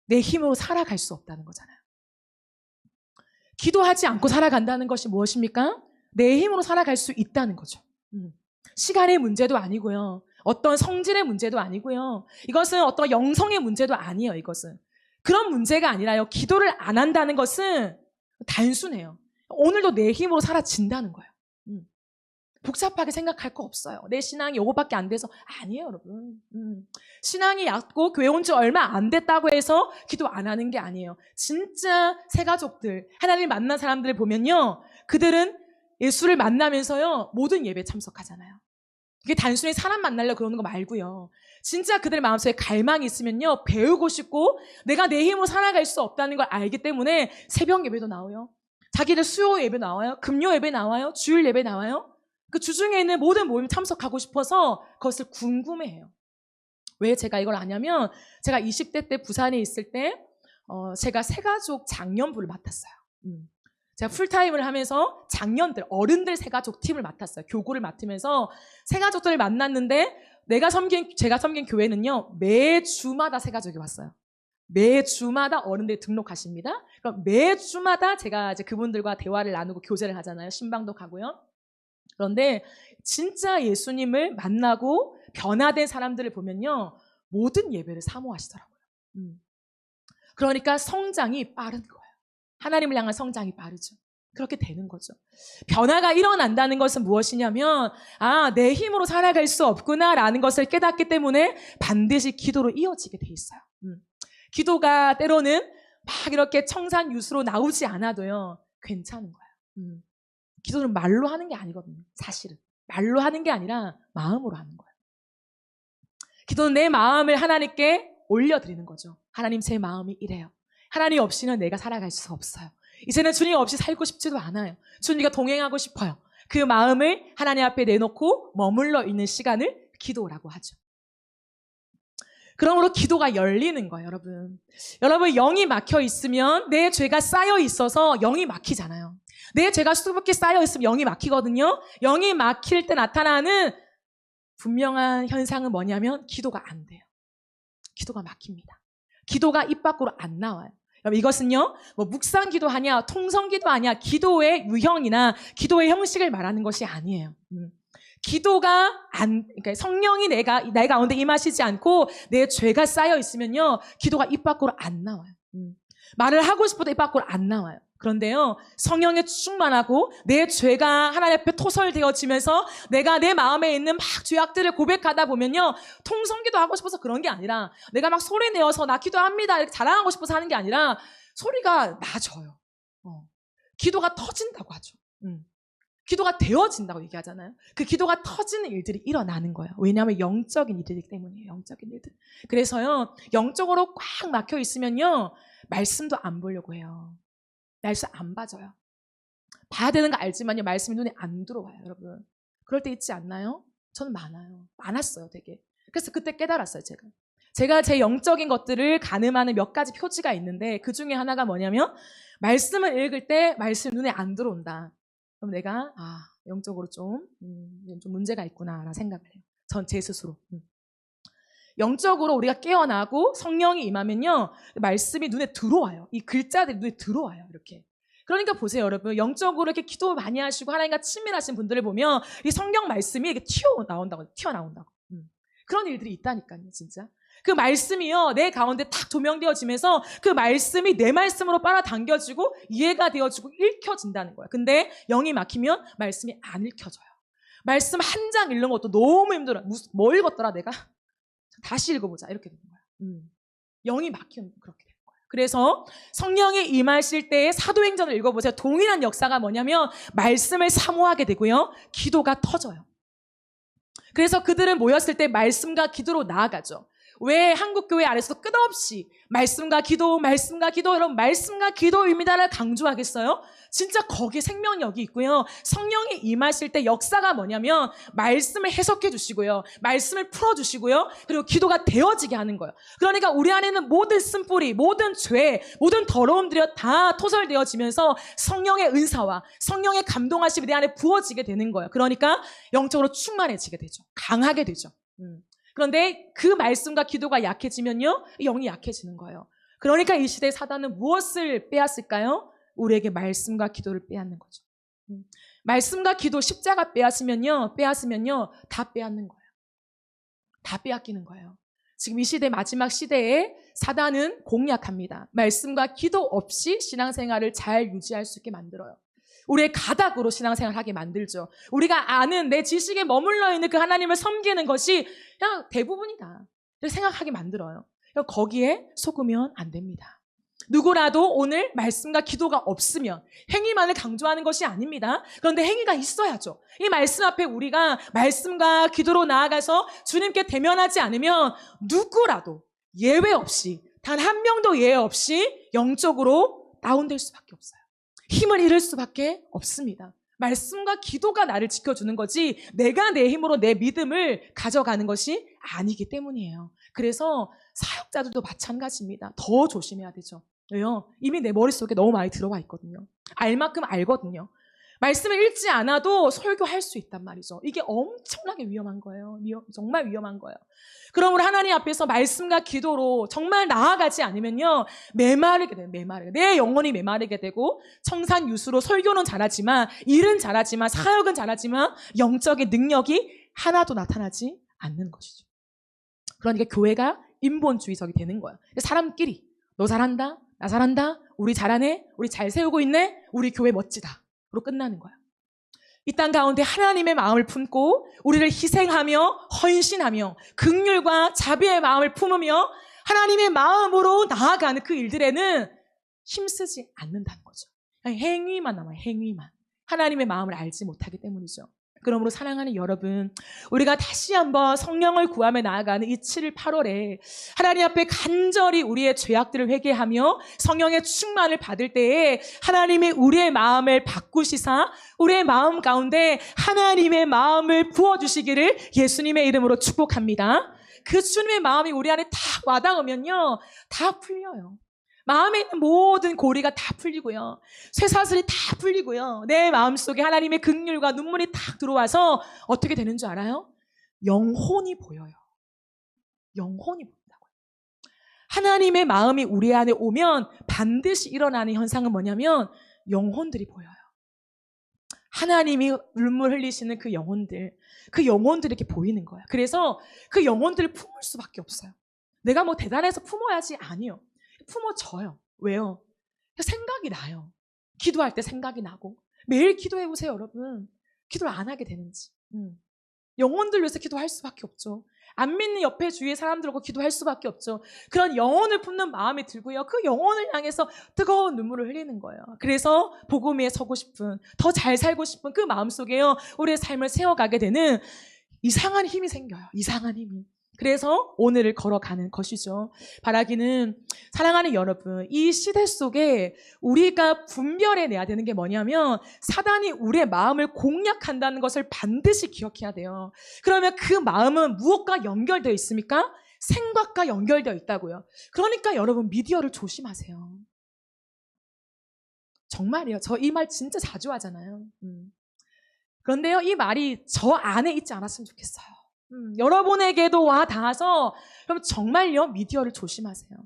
내 힘으로 살아갈 수 없다는 거잖아요. 기도하지 않고 살아간다는 것이 무엇입니까? 내 힘으로 살아갈 수 있다는 거죠. 시간의 문제도 아니고요. 어떤 성질의 문제도 아니고요. 이것은 어떤 영성의 문제도 아니에요. 이것은. 그런 문제가 아니라요, 기도를 안 한다는 것은 단순해요. 오늘도 내 힘으로 살아진다는 거예요. 복잡하게 생각할 거 없어요. 내 신앙이 요거밖에 안 돼서 아니에요, 여러분. 신앙이 얕고 교회 온 지 얼마 안 됐다고 해서 기도 안 하는 게 아니에요. 진짜 새가족들, 하나님을 만난 사람들을 보면요, 그들은 예수를 만나면서요 모든 예배에 참석하잖아요. 그게 단순히 사람 만나려고 그러는 거 말고요, 진짜 그들의 마음속에 갈망이 있으면요 배우고 싶고 내가 내 힘으로 살아갈 수 없다는 걸 알기 때문에 새벽 예배도 나와요. 자기들 수요 예배 나와요. 금요 예배 나와요. 주일 예배 나와요. 그 주중에 있는 모든 모임 참석하고 싶어서 그것을 궁금해해요. 왜 제가 이걸 아냐면 제가 20대 때 부산에 있을 때 제가 새가족 장년부를 맡았어요. 제가 풀타임을 하면서 장년들, 어른들 새가족 팀을 맡았어요. 교구를 맡으면서 새가족들을 만났는데 제가 섬긴 교회는요, 매주마다 새가족이 왔어요. 매주마다 어른들이 등록하십니다. 그럼 매주마다 제가 이제 그분들과 대화를 나누고 교제를 하잖아요. 신방도 가고요. 그런데 진짜 예수님을 만나고 변화된 사람들을 보면요, 모든 예배를 사모하시더라고요. 그러니까 성장이 빠른 거예요. 하나님을 향한 성장이 빠르죠. 그렇게 되는 거죠. 변화가 일어난다는 것은 무엇이냐면 내 힘으로 살아갈 수 없구나라는 것을 깨닫기 때문에 반드시 기도로 이어지게 돼 있어요. 기도가 때로는 막 이렇게 청산유수로 나오지 않아도요 괜찮은 거예요. 기도는 말로 하는 게 아니거든요. 사실은 말로 하는 게 아니라 마음으로 하는 거예요. 기도는 내 마음을 하나님께 올려드리는 거죠. 하나님, 제 마음이 이래요. 하나님 없이는 내가 살아갈 수 없어요. 이제는 주님 없이 살고 싶지도 않아요. 주님과 동행하고 싶어요. 그 마음을 하나님 앞에 내놓고 머물러 있는 시간을 기도라고 하죠. 그러므로 기도가 열리는 거예요, 여러분. 여러분, 영이 막혀 있으면 내 죄가 쌓여 있어서 영이 막히잖아요. 내 죄가 수북히 쌓여 있으면 영이 막히거든요. 영이 막힐 때 나타나는 분명한 현상은 뭐냐면 기도가 안 돼요. 기도가 막힙니다. 기도가 입 밖으로 안 나와요. 여러분 이것은요, 뭐 묵상 기도하냐, 통성 기도하냐, 기도의 유형이나 기도의 형식을 말하는 것이 아니에요. 그러니까 성령이 내 가운데 임하시지 않고 내 죄가 쌓여 있으면요, 기도가 입 밖으로 안 나와요. 말을 하고 싶어도 입 밖으로 안 나와요. 그런데요, 성령에 충만하고 내 죄가 하나님 앞에 토설되어지면서 내가 내 마음에 있는 막 죄악들을 고백하다 보면요, 통성기도 하고 싶어서 그런 게 아니라 내가 막 소리 내어서 나 기도합니다 이렇게 자랑하고 싶어서 하는 게 아니라 소리가 나져요. 기도가 터진다고 하죠. 기도가 되어진다고 얘기하잖아요. 그 기도가 터지는 일들이 일어나는 거예요. 왜냐하면 영적인 일이기 때문이에요. 영적인 일들. 그래서요, 영적으로 꽉 막혀 있으면요, 말씀도 안 보려고 해요. 말씀 안 봐져요. 봐야 되는 거 알지만요, 말씀이 눈에 안 들어와요, 여러분. 그럴 때 있지 않나요? 저는 많아요. 많았어요, 되게. 그래서 그때 깨달았어요, 제가 제 영적인 것들을 가늠하는 몇 가지 표지가 있는데 그 중에 하나가 뭐냐면 말씀을 읽을 때 말씀이 눈에 안 들어온다. 그럼 내가 영적으로 좀 문제가 있구나라는 생각을 해요. 전 제 스스로. 영적으로 우리가 깨어나고 성령이 임하면요, 말씀이 눈에 들어와요. 이 글자들이 눈에 들어와요, 이렇게. 그러니까 보세요, 여러분. 영적으로 이렇게 기도 많이 하시고 하나님과 친밀하신 분들을 보면 이 성경 말씀이 이렇게 튀어나온다고. 그런 일들이 있다니까요, 진짜. 그 말씀이요, 내 가운데 탁 조명되어지면서 그 말씀이 내 말씀으로 빨아당겨지고 이해가 되어지고 읽혀진다는 거예요. 근데 영이 막히면 말씀이 안 읽혀져요. 말씀 한 장 읽는 것도 너무 힘들어요. 뭐 읽었더라 내가? 다시 읽어보자, 이렇게 되는 거예요. 영이 막히면 그렇게 되는 거예요. 그래서 성령이 임하실 때의 사도행전을 읽어보세요. 동일한 역사가 뭐냐면 말씀을 사모하게 되고요, 기도가 터져요. 그래서 그들은 모였을 때 말씀과 기도로 나아가죠. 왜 한국교회 안에서도 끝없이 말씀과 기도, 여러분 말씀과 기도입니다를 강조하겠어요? 진짜 거기에 생명력이 있고요. 성령이 임하실 때 역사가 뭐냐면 말씀을 해석해 주시고요, 말씀을 풀어주시고요, 그리고 기도가 되어지게 하는 거예요. 그러니까 우리 안에는 모든 쓴뿌리, 모든 죄, 모든 더러움들이 다 토설되어지면서 성령의 은사와 성령의 감동하심이 내 안에 부어지게 되는 거예요. 그러니까 영적으로 충만해지게 되죠. 강하게 되죠. 그런데 그 말씀과 기도가 약해지면요, 영이 약해지는 거예요. 그러니까 이 시대의 사단은 무엇을 빼앗을까요? 우리에게 말씀과 기도를 빼앗는 거죠. 말씀과 기도, 십자가 빼앗으면요, 다 빼앗는 거예요. 다 빼앗기는 거예요. 지금 이 시대, 마지막 시대에 사단은 공략합니다. 말씀과 기도 없이 신앙생활을 잘 유지할 수 있게 만들어요. 우리의 가닥으로 신앙생활을 하게 만들죠. 우리가 아는 내 지식에 머물러 있는 그 하나님을 섬기는 것이 그냥 대부분이다, 이렇게 생각하게 만들어요. 거기에 속으면 안 됩니다. 누구라도 오늘 말씀과 기도가 없으면 행위만을 강조하는 것이 아닙니다. 그런데 행위가 있어야죠. 이 말씀 앞에 우리가 말씀과 기도로 나아가서 주님께 대면하지 않으면 누구라도 예외 없이, 단 한 명도 예외 없이 영적으로 다운될 수밖에 없어요. 힘을 잃을 수밖에 없습니다. 말씀과 기도가 나를 지켜주는 거지 내가 내 힘으로 내 믿음을 가져가는 것이 아니기 때문이에요. 그래서 사역자들도 마찬가지입니다. 더 조심해야 되죠. 왜요? 이미 내 머릿속에 너무 많이 들어와 있거든요. 알 만큼 알거든요. 말씀을 읽지 않아도 설교할 수 있단 말이죠. 이게 엄청나게 위험한 거예요. 정말 위험한 거예요. 그러므로 하나님 앞에서 말씀과 기도로 정말 나아가지 않으면요, 메마르게 돼요. 내 영혼이 메마르게 되고 청산유수로 설교는 잘하지만, 일은 잘하지만, 사역은 잘하지만 영적인 능력이 하나도 나타나지 않는 것이죠. 그러니까 교회가 인본주의적이 되는 거예요. 사람끼리 너 잘한다, 나 잘한다, 우리 잘하네, 우리 잘 세우고 있네, 우리 교회 멋지다 로 끝나는 거예요. 이 땅 가운데 하나님의 마음을 품고 우리를 희생하며 헌신하며 긍휼과 자비의 마음을 품으며 하나님의 마음으로 나아가는 그 일들에는 힘쓰지 않는다는 거죠. 행위만 남아요. 행위만. 하나님의 마음을 알지 못하기 때문이죠. 그러므로 사랑하는 여러분, 우리가 다시 한번 성령을 구하며 나아가는 이 7월 8월에 하나님 앞에 간절히 우리의 죄악들을 회개하며 성령의 충만을 받을 때에 하나님이 우리의 마음을 바꾸시사 우리의 마음 가운데 하나님의 마음을 부어주시기를 예수님의 이름으로 축복합니다. 그 주님의 마음이 우리 안에 탁 와닿으면요, 다 풀려요. 마음에 있는 모든 고리가 다 풀리고요, 쇠사슬이 다 풀리고요, 내 마음속에 하나님의 긍휼과 눈물이 탁 들어와서 어떻게 되는 줄 알아요? 영혼이 보여요. 영혼이 보인다고요. 하나님의 마음이 우리 안에 오면 반드시 일어나는 현상은 뭐냐면 영혼들이 보여요. 하나님이 눈물 흘리시는 그 영혼들이 이렇게 보이는 거예요. 그래서 그 영혼들을 품을 수밖에 없어요. 내가 뭐 대단해서 품어야지. 아니요. 품어져요. 왜요? 생각이 나요. 기도할 때 생각이 나고. 매일 기도해 보세요, 여러분. 기도를 안 하게 되는지. 영혼들 위해서 기도할 수밖에 없죠. 안 믿는 옆에 주위의 사람들하고 기도할 수밖에 없죠. 그런 영혼을 품는 마음이 들고요. 그 영혼을 향해서 뜨거운 눈물을 흘리는 거예요. 그래서 복음 위에 서고 싶은, 더 잘 살고 싶은 그 마음속에요. 우리의 삶을 세워가게 되는 이상한 힘이 생겨요. 이상한 힘이. 그래서 오늘을 걸어가는 것이죠. 바라기는 사랑하는 여러분, 이 시대 속에 우리가 분별해내야 되는 게 뭐냐면 사단이 우리의 마음을 공략한다는 것을 반드시 기억해야 돼요. 그러면 그 마음은 무엇과 연결되어 있습니까? 생각과 연결되어 있다고요. 그러니까 여러분 미디어를 조심하세요. 정말이요. 저 이 말 진짜 자주 하잖아요. 그런데요, 이 말이 저 안에 있지 않았으면 좋겠어요. 여러분에게도 와 닿아서 그럼 정말요 미디어를 조심하세요.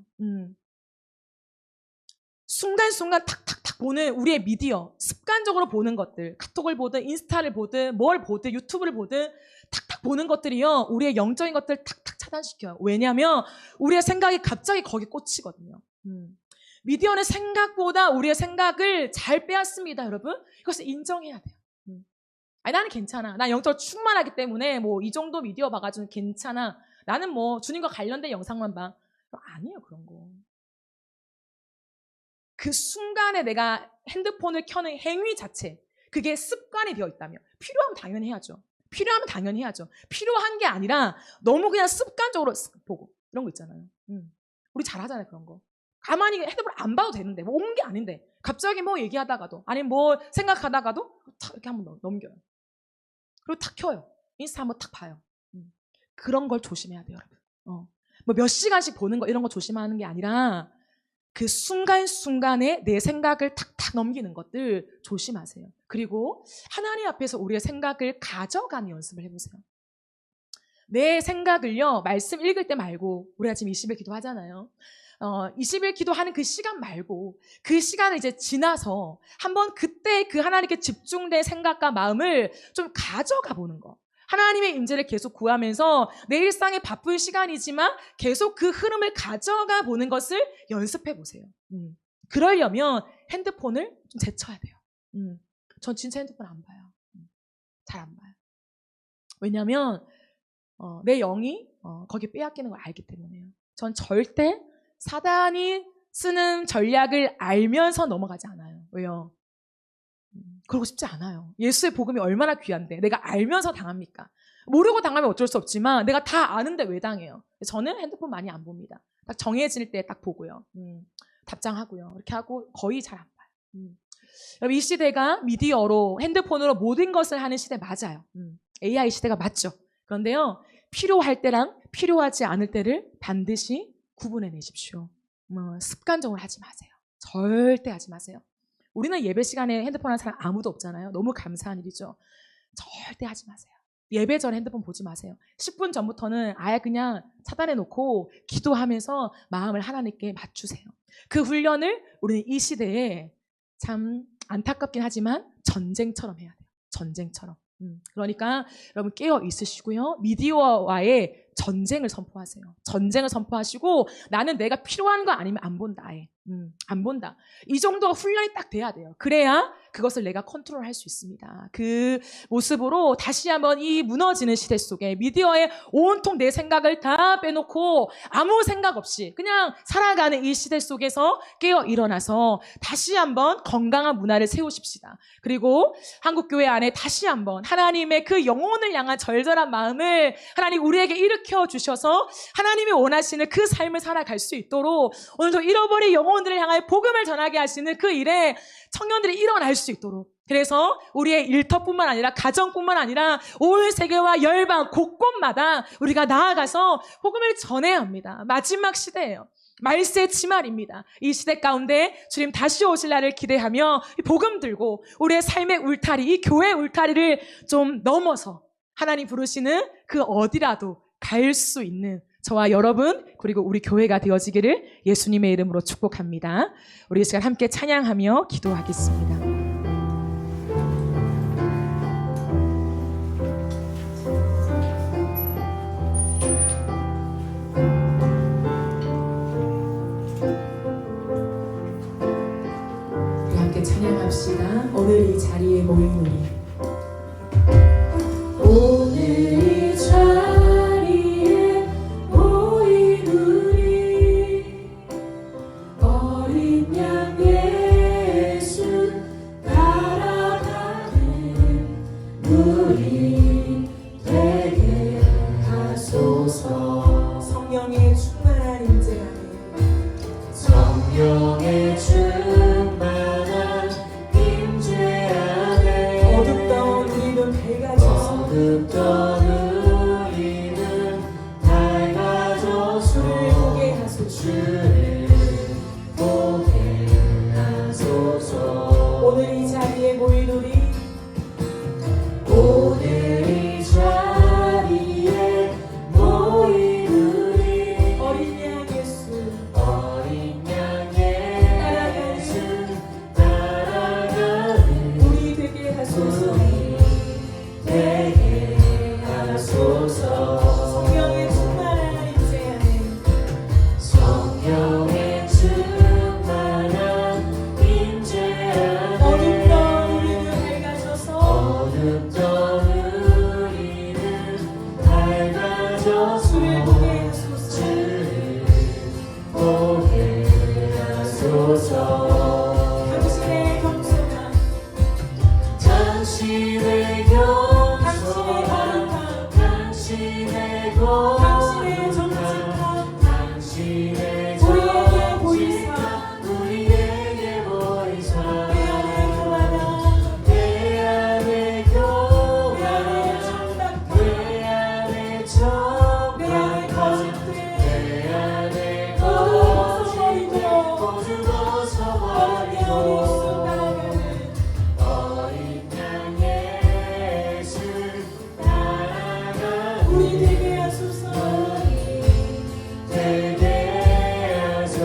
순간순간 탁탁탁 보는 우리의 미디어, 습관적으로 보는 것들, 카톡을 보든 인스타를 보든 뭘 보든 유튜브를 보든 탁탁 보는 것들이요 우리의 영적인 것들 탁탁 차단시켜요. 왜냐하면 우리의 생각이 갑자기 거기 꽂히거든요. 미디어는 생각보다 우리의 생각을 잘 빼앗습니다. 여러분 이것을 인정해야 돼요. 아니 나는 괜찮아. 난 영적으로 충만하기 때문에 뭐 이 정도 미디어 봐가지고 괜찮아. 나는 뭐 주님과 관련된 영상만 봐. 아니에요 그런 거. 그 순간에 내가 핸드폰을 켜는 행위 자체 그게 습관이 되어 있다면 필요하면 당연히 해야죠. 필요하면 당연히 해야죠. 필요한 게 아니라 너무 그냥 습관적으로 보고 이런 거 있잖아요. 우리 잘하잖아요 그런 거. 가만히 핸드폰 안 봐도 되는데 뭐 온 게 아닌데 갑자기 뭐 얘기하다가도 아니면 뭐 생각하다가도 탁 이렇게 한번 넘겨요. 그리고 탁 켜요. 인스타 한번 탁 봐요. 그런 걸 조심해야 돼요, 여러분. 뭐 몇 시간씩 보는 거 이런 거 조심하는 게 아니라 그 순간순간에 내 생각을 탁탁 넘기는 것들 조심하세요. 그리고 하나님 앞에서 우리의 생각을 가져가는 연습을 해보세요. 내 생각을요, 말씀 읽을 때 말고 우리가 지금 20일 기도하잖아요. 20일 기도하는 그 시간 말고 그 시간을 이제 지나서 한번 그때 그 하나님께 집중된 생각과 마음을 좀 가져가 보는 거. 하나님의 임재를 계속 구하면서 내 일상의 바쁜 시간이지만 계속 그 흐름을 가져가 보는 것을 연습해 보세요. 그러려면 핸드폰을 좀 제쳐야 돼요. 전 진짜 핸드폰 안 봐요. 잘 안 봐요. 왜냐하면 내 영이 거기 빼앗기는 걸 알기 때문에요. 전 절대 사단이 쓰는 전략을 알면서 넘어가지 않아요. 왜요? 그러고 싶지 않아요. 예수의 복음이 얼마나 귀한데 내가 알면서 당합니까? 모르고 당하면 어쩔 수 없지만 내가 다 아는데 왜 당해요? 저는 핸드폰 많이 안 봅니다. 딱 정해질 때 딱 보고요. 답장하고요. 이렇게 하고 거의 잘 안 봐요. 여러분 이 시대가 미디어로 핸드폰으로 모든 것을 하는 시대 맞아요. AI 시대가 맞죠. 그런데요. 필요할 때랑 필요하지 않을 때를 반드시 구분해내십시오. 습관적으로 하지 마세요. 절대 하지 마세요. 우리는 예배 시간에 핸드폰 하는 사람 아무도 없잖아요. 너무 감사한 일이죠. 절대 하지 마세요. 예배 전에 핸드폰 보지 마세요. 10분 전부터는 아예 그냥 차단해놓고 기도하면서 마음을 하나님께 맞추세요. 그 훈련을 우리는 이 시대에 참 안타깝긴 하지만 전쟁처럼 해야 돼요. 전쟁처럼. 그러니까 여러분 깨어 있으시고요. 미디어와의 전쟁을 선포하세요. 전쟁을 선포하시고 나는 내가 필요한 거 아니면 안 본다. 아예. 안 본다. 이 정도가 훈련이 딱 돼야 돼요. 그래야 그것을 내가 컨트롤할 수 있습니다. 그 모습으로 다시 한번 이 무너지는 시대 속에 미디어에 온통 내 생각을 다 빼놓고 아무 생각 없이 그냥 살아가는 이 시대 속에서 깨어 일어나서 다시 한번 건강한 문화를 세우십시다. 그리고 한국교회 안에 다시 한번 하나님의 그 영혼을 향한 절절한 마음을 하나님 우리에게 일으켜 주셔서 하나님이 원하시는 그 삶을 살아갈 수 있도록 오늘도 잃어버린 영혼들을 향하여 복음을 전하게 하시는 그 일에 청년들이 일어날 수 있도록 그래서 우리의 일터뿐만 아니라 가정뿐만 아니라 온 세계와 열방 곳곳마다 우리가 나아가서 복음을 전해야 합니다. 마지막 시대예요. 말세 치말입니다. 이 시대 가운데 주님 다시 오실 날을 기대하며 복음 들고 우리의 삶의 울타리, 이 교회의 울타리를 좀 넘어서 하나님 부르시는 그 어디라도 갈 수 있는 저와 여러분 그리고 우리 교회가 되어지기를 예수님의 이름으로 축복합니다. 우리 이 시간 함께 찬양하며 기도하겠습니다. 찬양합시다. 오늘 이 자리에 모인 우리, 오늘 이 자리에 모인 우리, 어린 양 예수 따라가는 우리 되게 하소서. 성령의 충만한 임재 안에, 성령의 어둡던 우리는 밝아져서 주를 보게 하소서. 오늘 이 자리에 모인 우리, 오늘 이 자리에 모인 우리, 어린 양 예수, 어린 양 예수 따라가는 우리 되게 하소서. 성령의 충만한 임재 안에, 성령의 충만한 임재 안에, 어둡던 우리는 밝아져서, 어둡던 우리는 밝아져서 주를 보게 하소서. 주를 보게 하소서. 당신의 겸손함, 당신의 겸손함, 당신의 정직함, 당신의 우리에게 보이사, 우리에게 보이사, 내 안에 교만함, 내 안에 교만함, 내 안에 정답함, 내 안에 거짓됨, 내 안에 거짓됨, 모두 벗어버리고 어린 양 예수 우리 되게 하소서. 되게 하소서.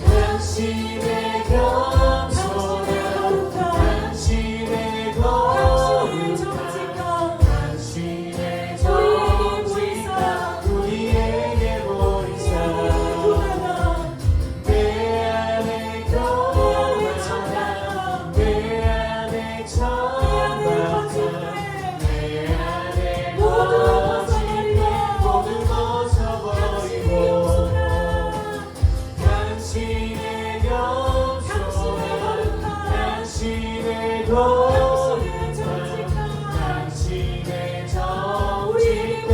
당신의 겸손함, 당신의 겸손함, 당신의 정직함, 당신의 정직함, 우리에게 보이사, 내 안에 교만함, 내 안에 정직함, 당신의 겸손함, 당신의 정직함, 당신의 정직함,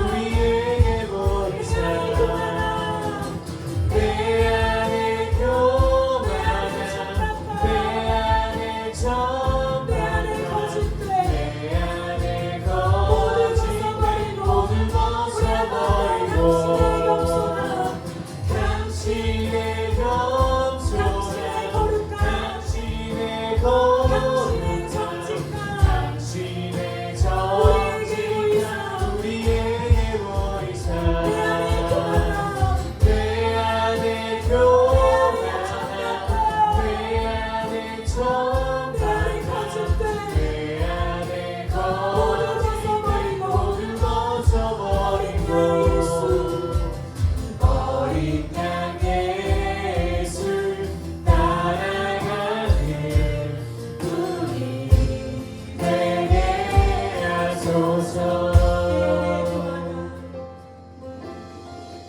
우리에게 보이사, 내 안에 교만함, 내 안에 정직함, 내 안에 거짓됨, 내 안에 거짓됨, 모두 벗어버리고 당신의 겸손함, 당신의 정직함, 당신의 정직함, 우리에게 보이사, 내 안에 교만함, 내 안에 정직함, 내 안에 거짓됨, 모두 벗어버리고 어린 양 예수 따라가는 우리 되게 하소서.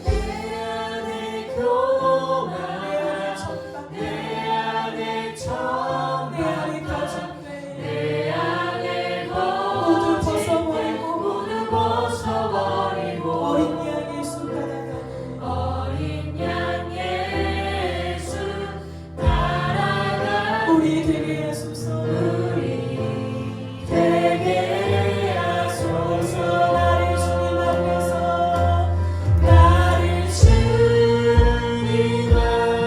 내 안에 교만함, 내 안에 정, 내 안에 가정, 내 안에 모두 벗어버리고 어린 양 예수 따라가는 어린 양 예수 따라가는 우리 되게 하소서. 우리 되게 하소서. 나를 주님 앞에서, 나를 주님 앞에서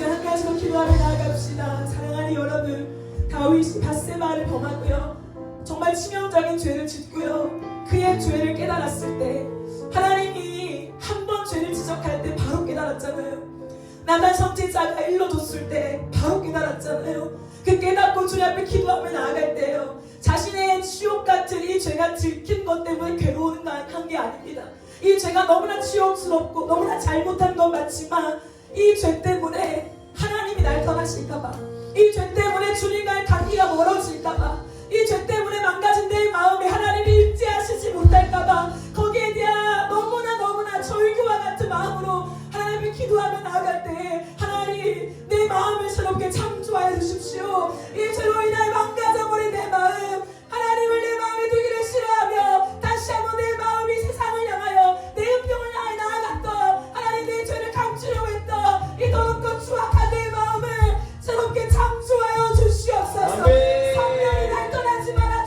시간 한 가지로 기도하며 나아갑시다. 사랑하는 여러분, 다윗이 밧세바를 범하고요, 정말 치명적인 죄를 짓고요, 그의 죄를 깨달았을 때 하나님이 한 번 죄를 지적할 때 바로 깨달았잖아요. 나단 선지자가 일러줬을 때 바로 깨달았잖아요. 그 깨닫고 주님 앞에 기도하며 나아갈 때요, 자신의 지옥 같은 이 죄가 들킨 것 때문에 괴로운 게 아닙니다. 이 죄가 너무나 치욕스럽고 너무나 잘못한 건 맞지만 이 죄 때문에 하나님이 날 떠나실까봐, 이 죄 때문에 주님과의 관계가 멀어질까봐, 이 죄 때문에 망가진 내 마음에 하나님이 일제하시지 못할까봐, 거기에 대한 너무나 절규와 같은 마음으로 하나님을 기도하며 나아갈 때 하나님 내 마음을 새롭게 창조하여 주십시오. 이 죄로 인하여 망가져버린 내 마음, 하나님을 내 마음에 두기를 싫어하며 다시 한번 내 마음이 세상을 향하여 내 은평을 향해 나아갔던, 하나님 내 죄를 감추려고 했던 이 더럽고 추악한 내 마음을 새롭게 창조하여 주시옵소서. 성령이 날 떠나지 마라.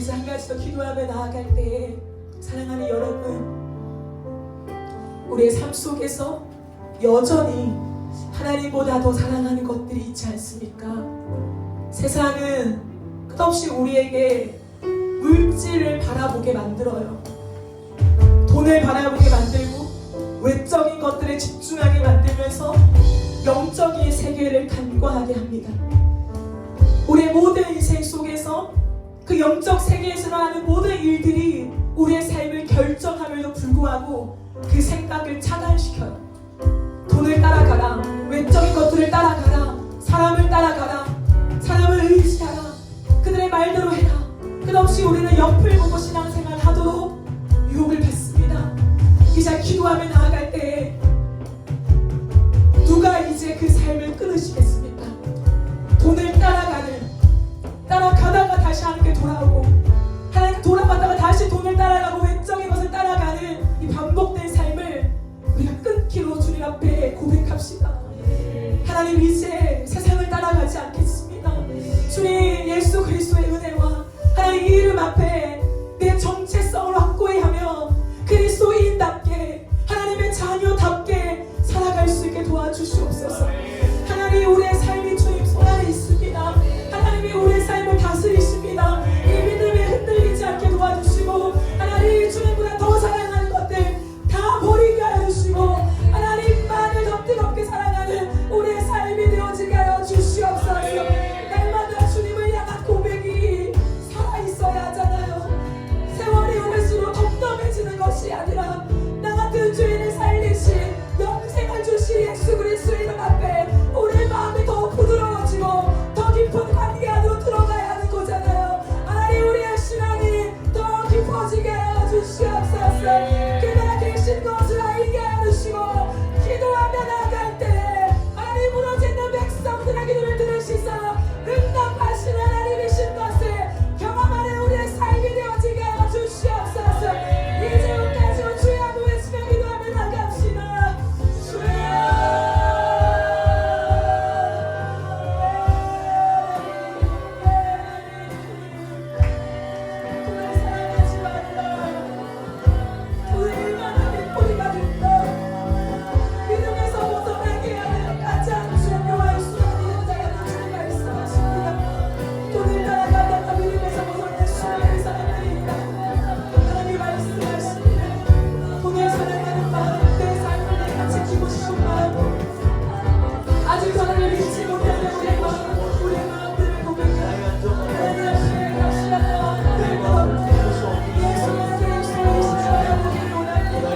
이제 한 가지 더 기도하며 나아갈 때에 사랑하는 여러분, 우리의 삶 속에서 여전히 하나님보다 더 사랑하는 것들이 있지 않습니까? 세상은 끝없이 우리에게 물질을 바라보게 만들어요. 돈을 바라보게 만들고 외적인 것들에 집중하게 만들면서 영적인 세계를 간과하게 합니다. 우리의 모든 인생 속에서 그 영적 세계에서 일어나는 모든 일들이 우리의 삶을 결정함에도 불구하고 그 생각을 차단시켜요. 돈을 따라가라, 외적인 것들을 따라가라, 사람을 따라가라, 사람을 의지하라, 그들의 말대로 해라. 끝없이 우리는 옆을 보고 신앙생활 하도록 유혹을 받습니다. 이제 기도하며 나아갈 때 누가 이제 그 삶을 끊으시겠습니까? 돈을 따라가다가 다시 하나님께 돌아오고, 하나님께 돌아가다가 다시 돈을 따라가고 외적인 것을 따라가는 이 반복된 삶을 우리가 끊기로 주님 앞에 고백합시다. 하나님, 이제 세상을 따라가지 않겠습니다. 주님 예수 그리스도의 은혜와 하나님 이름 앞에 내 정체성을 확고히 하며 그리스도인답게 하나님의 자녀답게 살아갈 수 있게 도와주시옵소서. 하나님, 우리의 삶이 주님 손 안에 있습니다. 하나님이 우리의 삶을 다스리십니다. 이 믿음에 흔들리지 않게 도와주시고, 하나님 주님보다 더 사랑하는 것들 다 버리게 하여 주시고, 하나님만을 더 뜨겁게 사랑하는 우리의 삶이 되어지게 하여 주시옵소서. 날마다 주님을 향한 고백이 살아있어야 하잖아요. 세월이 오를수록 덤덤해지는 것이 아니라 나 같은 죄인을 살리신 영생을 주신 예수 그리스도 이름 앞에 우리의 마음이 더 부드러워지고 더 깊은 관계 안으로 들어가야 하는 거잖아요. 하나님, 우리의 신앙이 더 깊어지게 하여 주시옵소서. 그가 계신 것을 알게 하여 주시고, 기도하며 나아갈 때 하나님, 무너지는 백성들의 기도를 들으시사 응답하시는 하나님이신 것을 경험하는 우리의 삶이 되어지게 하여 주시옵소서. 이제부터 주의 한번 외치며 기도하며 나갑시다. 돈을 사랑하지 말라. 돈을 얼마나 뒷골이가 된다. 믿음에서 벗어나게 하는 가장 중요한 수단이 자라는 주님 말씀하십니다. 돈을 따라가다가 믿음에서 벗어날 수 있는 사람들이 있다. 하나님 말씀하십니다. 돈을 사랑하는 마음, 내 삶을 내가 지키고 싶은 마음, 아직 하나님을 믿지 못하는 우리의 마음, 우리의 마음들을 고백하며 하나님 앞에 갑시다. 예수의 그리스도의 십자가의 보기를 원합니다.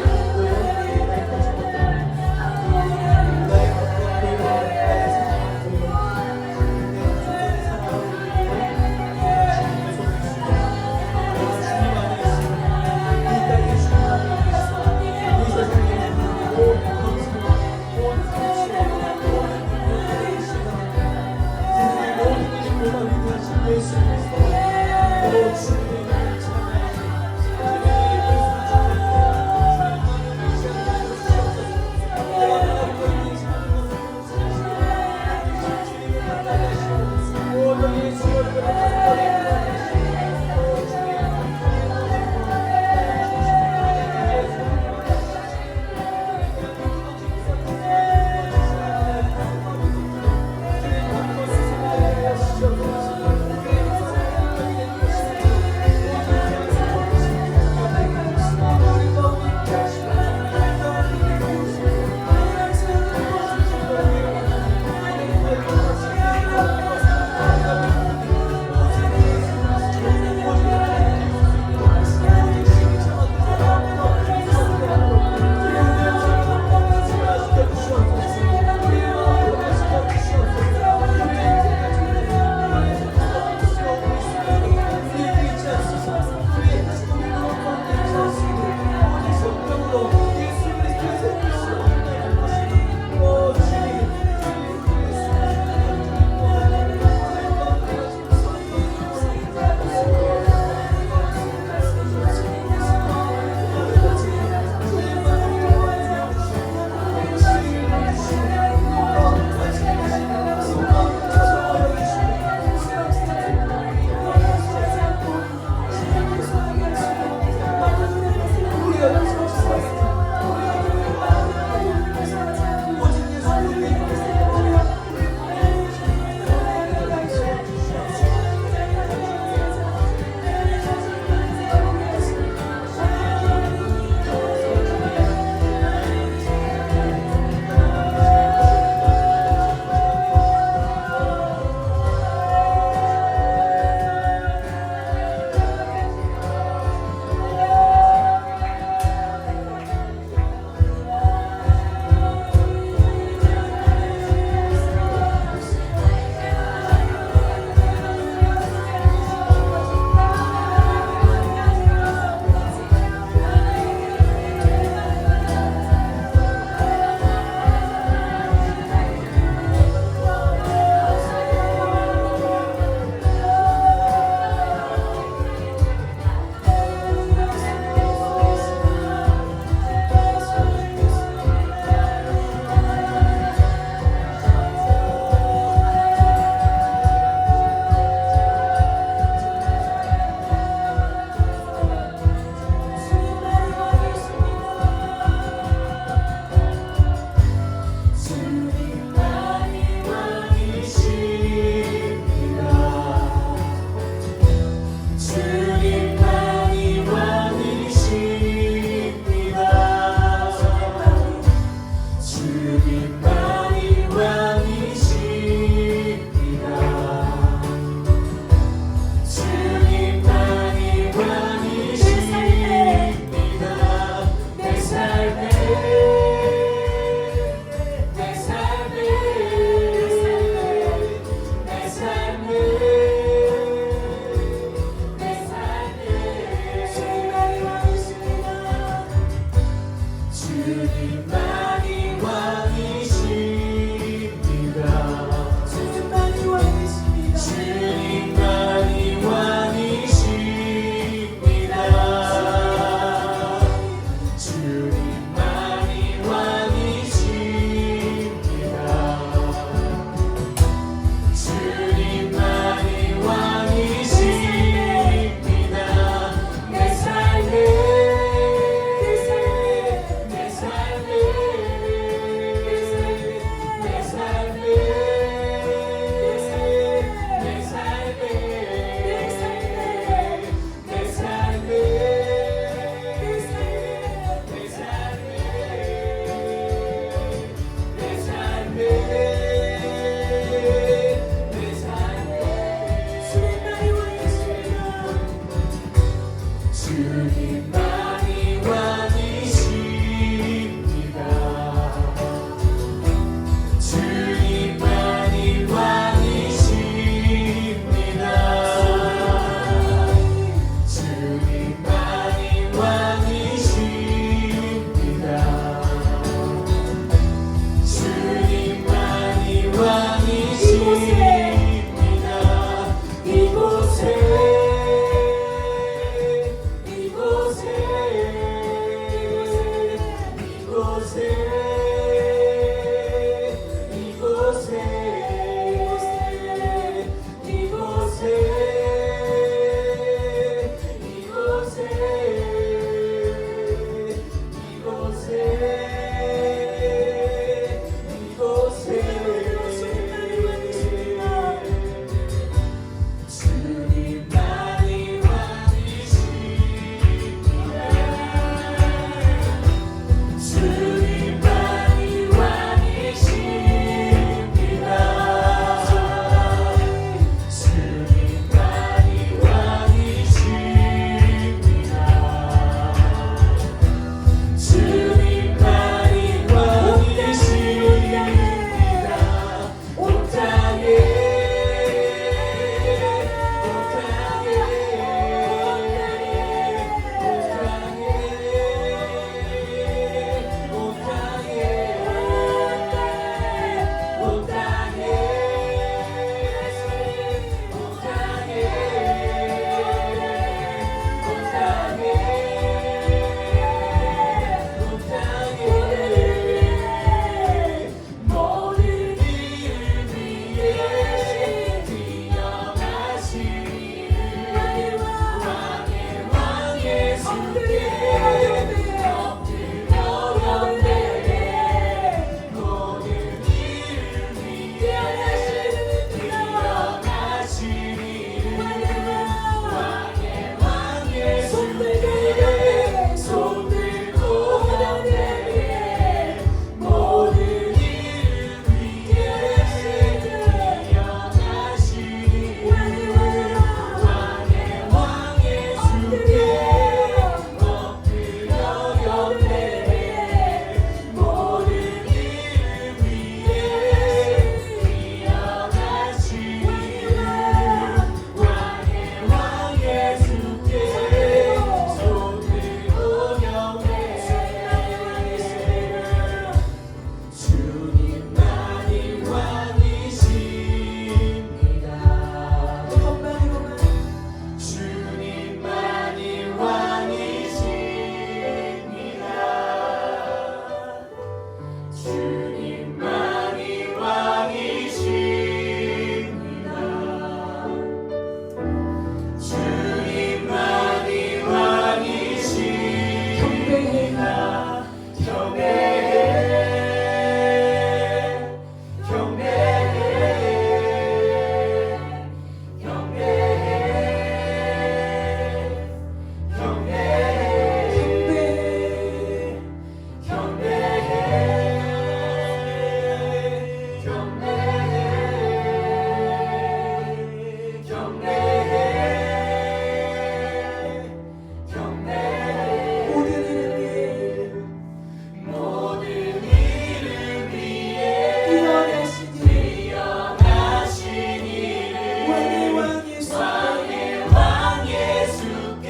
왕의 왕 예수 왕의 왕 예수께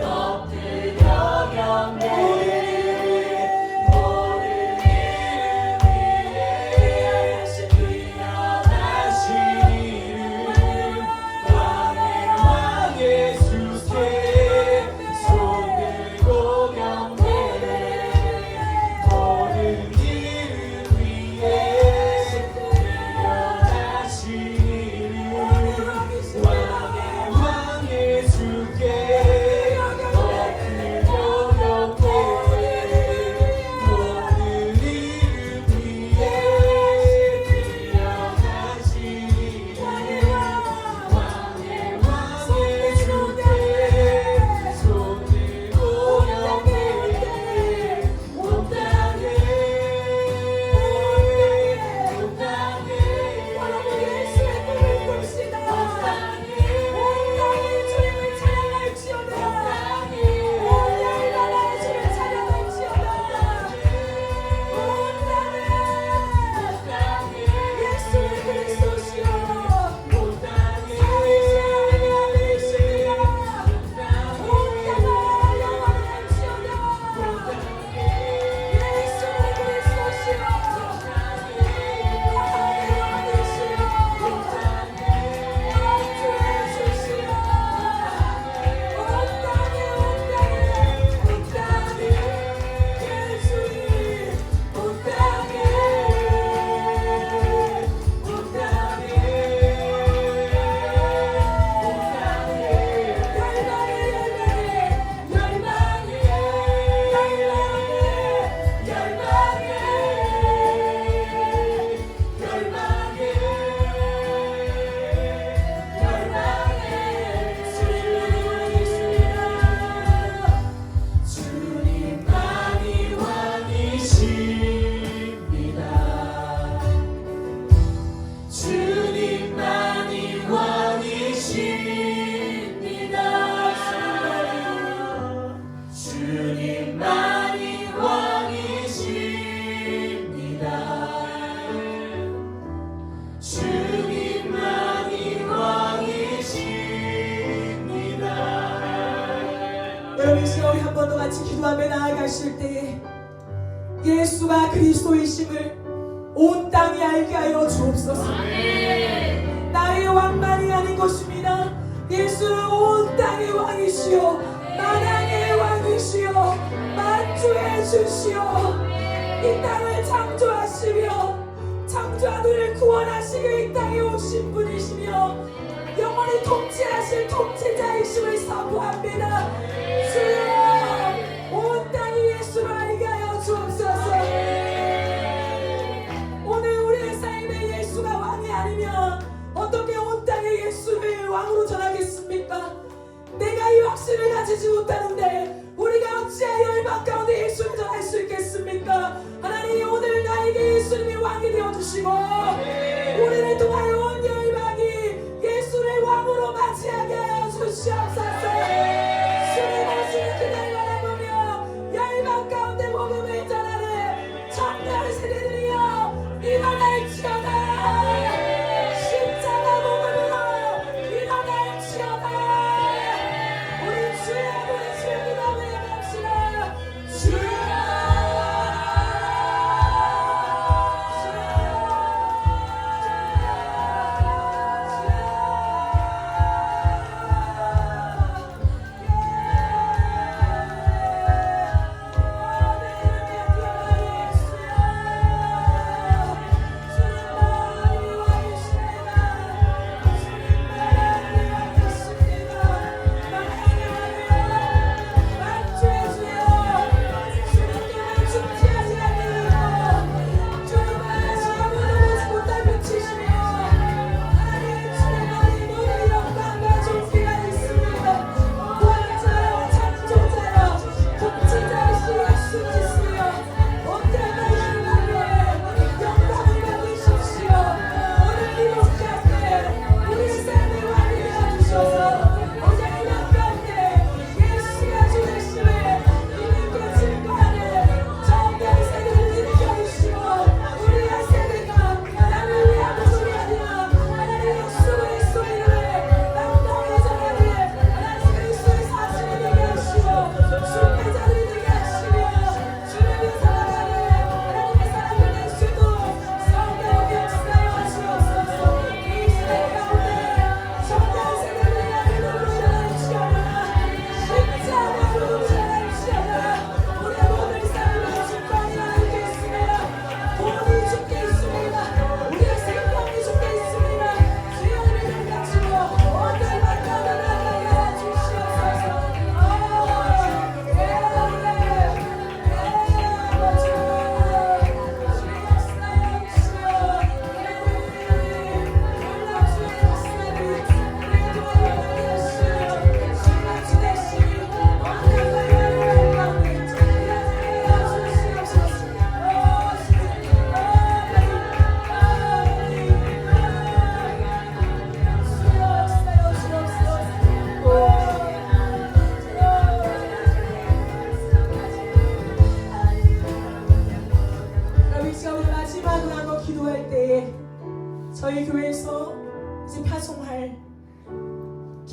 엎드려 경배해 모든 이름 위에 귀하신 이름 왕의 왕 예수께 손 들고 경배해 모든 이름 위에 귀하신 이름 왕의 왕 예수께 엎드려 경배해 모든 이름 위에 귀하신 이름 왕의 왕 예수께 손 들고 경배해 온 땅에 온 땅에 여러분 예수의 꿈을 꿉시다. 온 땅이 주님을 찬양할지어다. 온 땅이 나라의 주를 찬양할지어다. 온 땅에 예수 그리스도시여 온 땅에 살리시는 하나님이십니다. 온 땅을 영원할지어다. 예수 그리스도시여 하나님의 왕이시여 주님만이 왕이십니다. 주님만이 왕이십니다. 주님만이 왕이십니다. 주님만이 왕이십니다. 여러분 이 시간 우리 한 번 더 같이 기도하며 나아가실 때에 예수가 그리스도이심을 온 땅이 알게 하여 주옵소서. 나의 왕만이 아닌 것입니다. 예수는 온 땅의 왕이시요 만왕의 왕이시요 만주의 주시요 이 땅을 창조하시며 창조한 우리를 구원하시고 이 땅에 오신 분이시며 영원히 통치하실 통치자이심을 선포합니다. 주여 온 땅이 예수를 알게 하여 주옵소서. 오늘 우리의 삶에 예수가 왕이 아니면 어떻게 온 땅에 예수를 왕으로 전하겠습니까? 내가 이 확신을 가지지 못하는데 우리가 어찌하여 일반 가운데 예수를 전할 수 있겠습니까? 하나님 오늘 나에게 예수님이 왕이 되어주시고 우리를 통하여 온 열방이 예수를 왕으로 맞이하게 하여 주시옵소서. 주님 오시는 그날 바라보며 열방 가운데 복음을 전하는 청년 세대들이여 일어날지어다. 십자가 복음으로 일어날지어다. 우리 주여 기도하며 나갑시다. 주여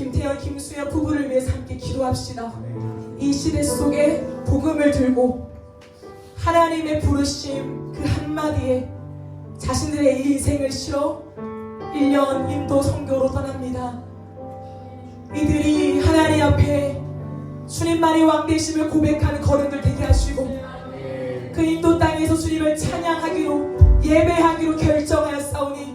김태현, 김수현 부부를 위해서 함께 기도합시다. 이 시대 속에 복음을 들고 하나님의 부르심 그 한마디에 자신들의 인생을 실어 1년 인도 선교로 떠납니다. 이들이 하나님 앞에 주님만이 왕 되심을 고백하는 걸음들 되게 하시고 그 인도 땅에서 주님을 찬양하기로 예배하기로 결정하였사오니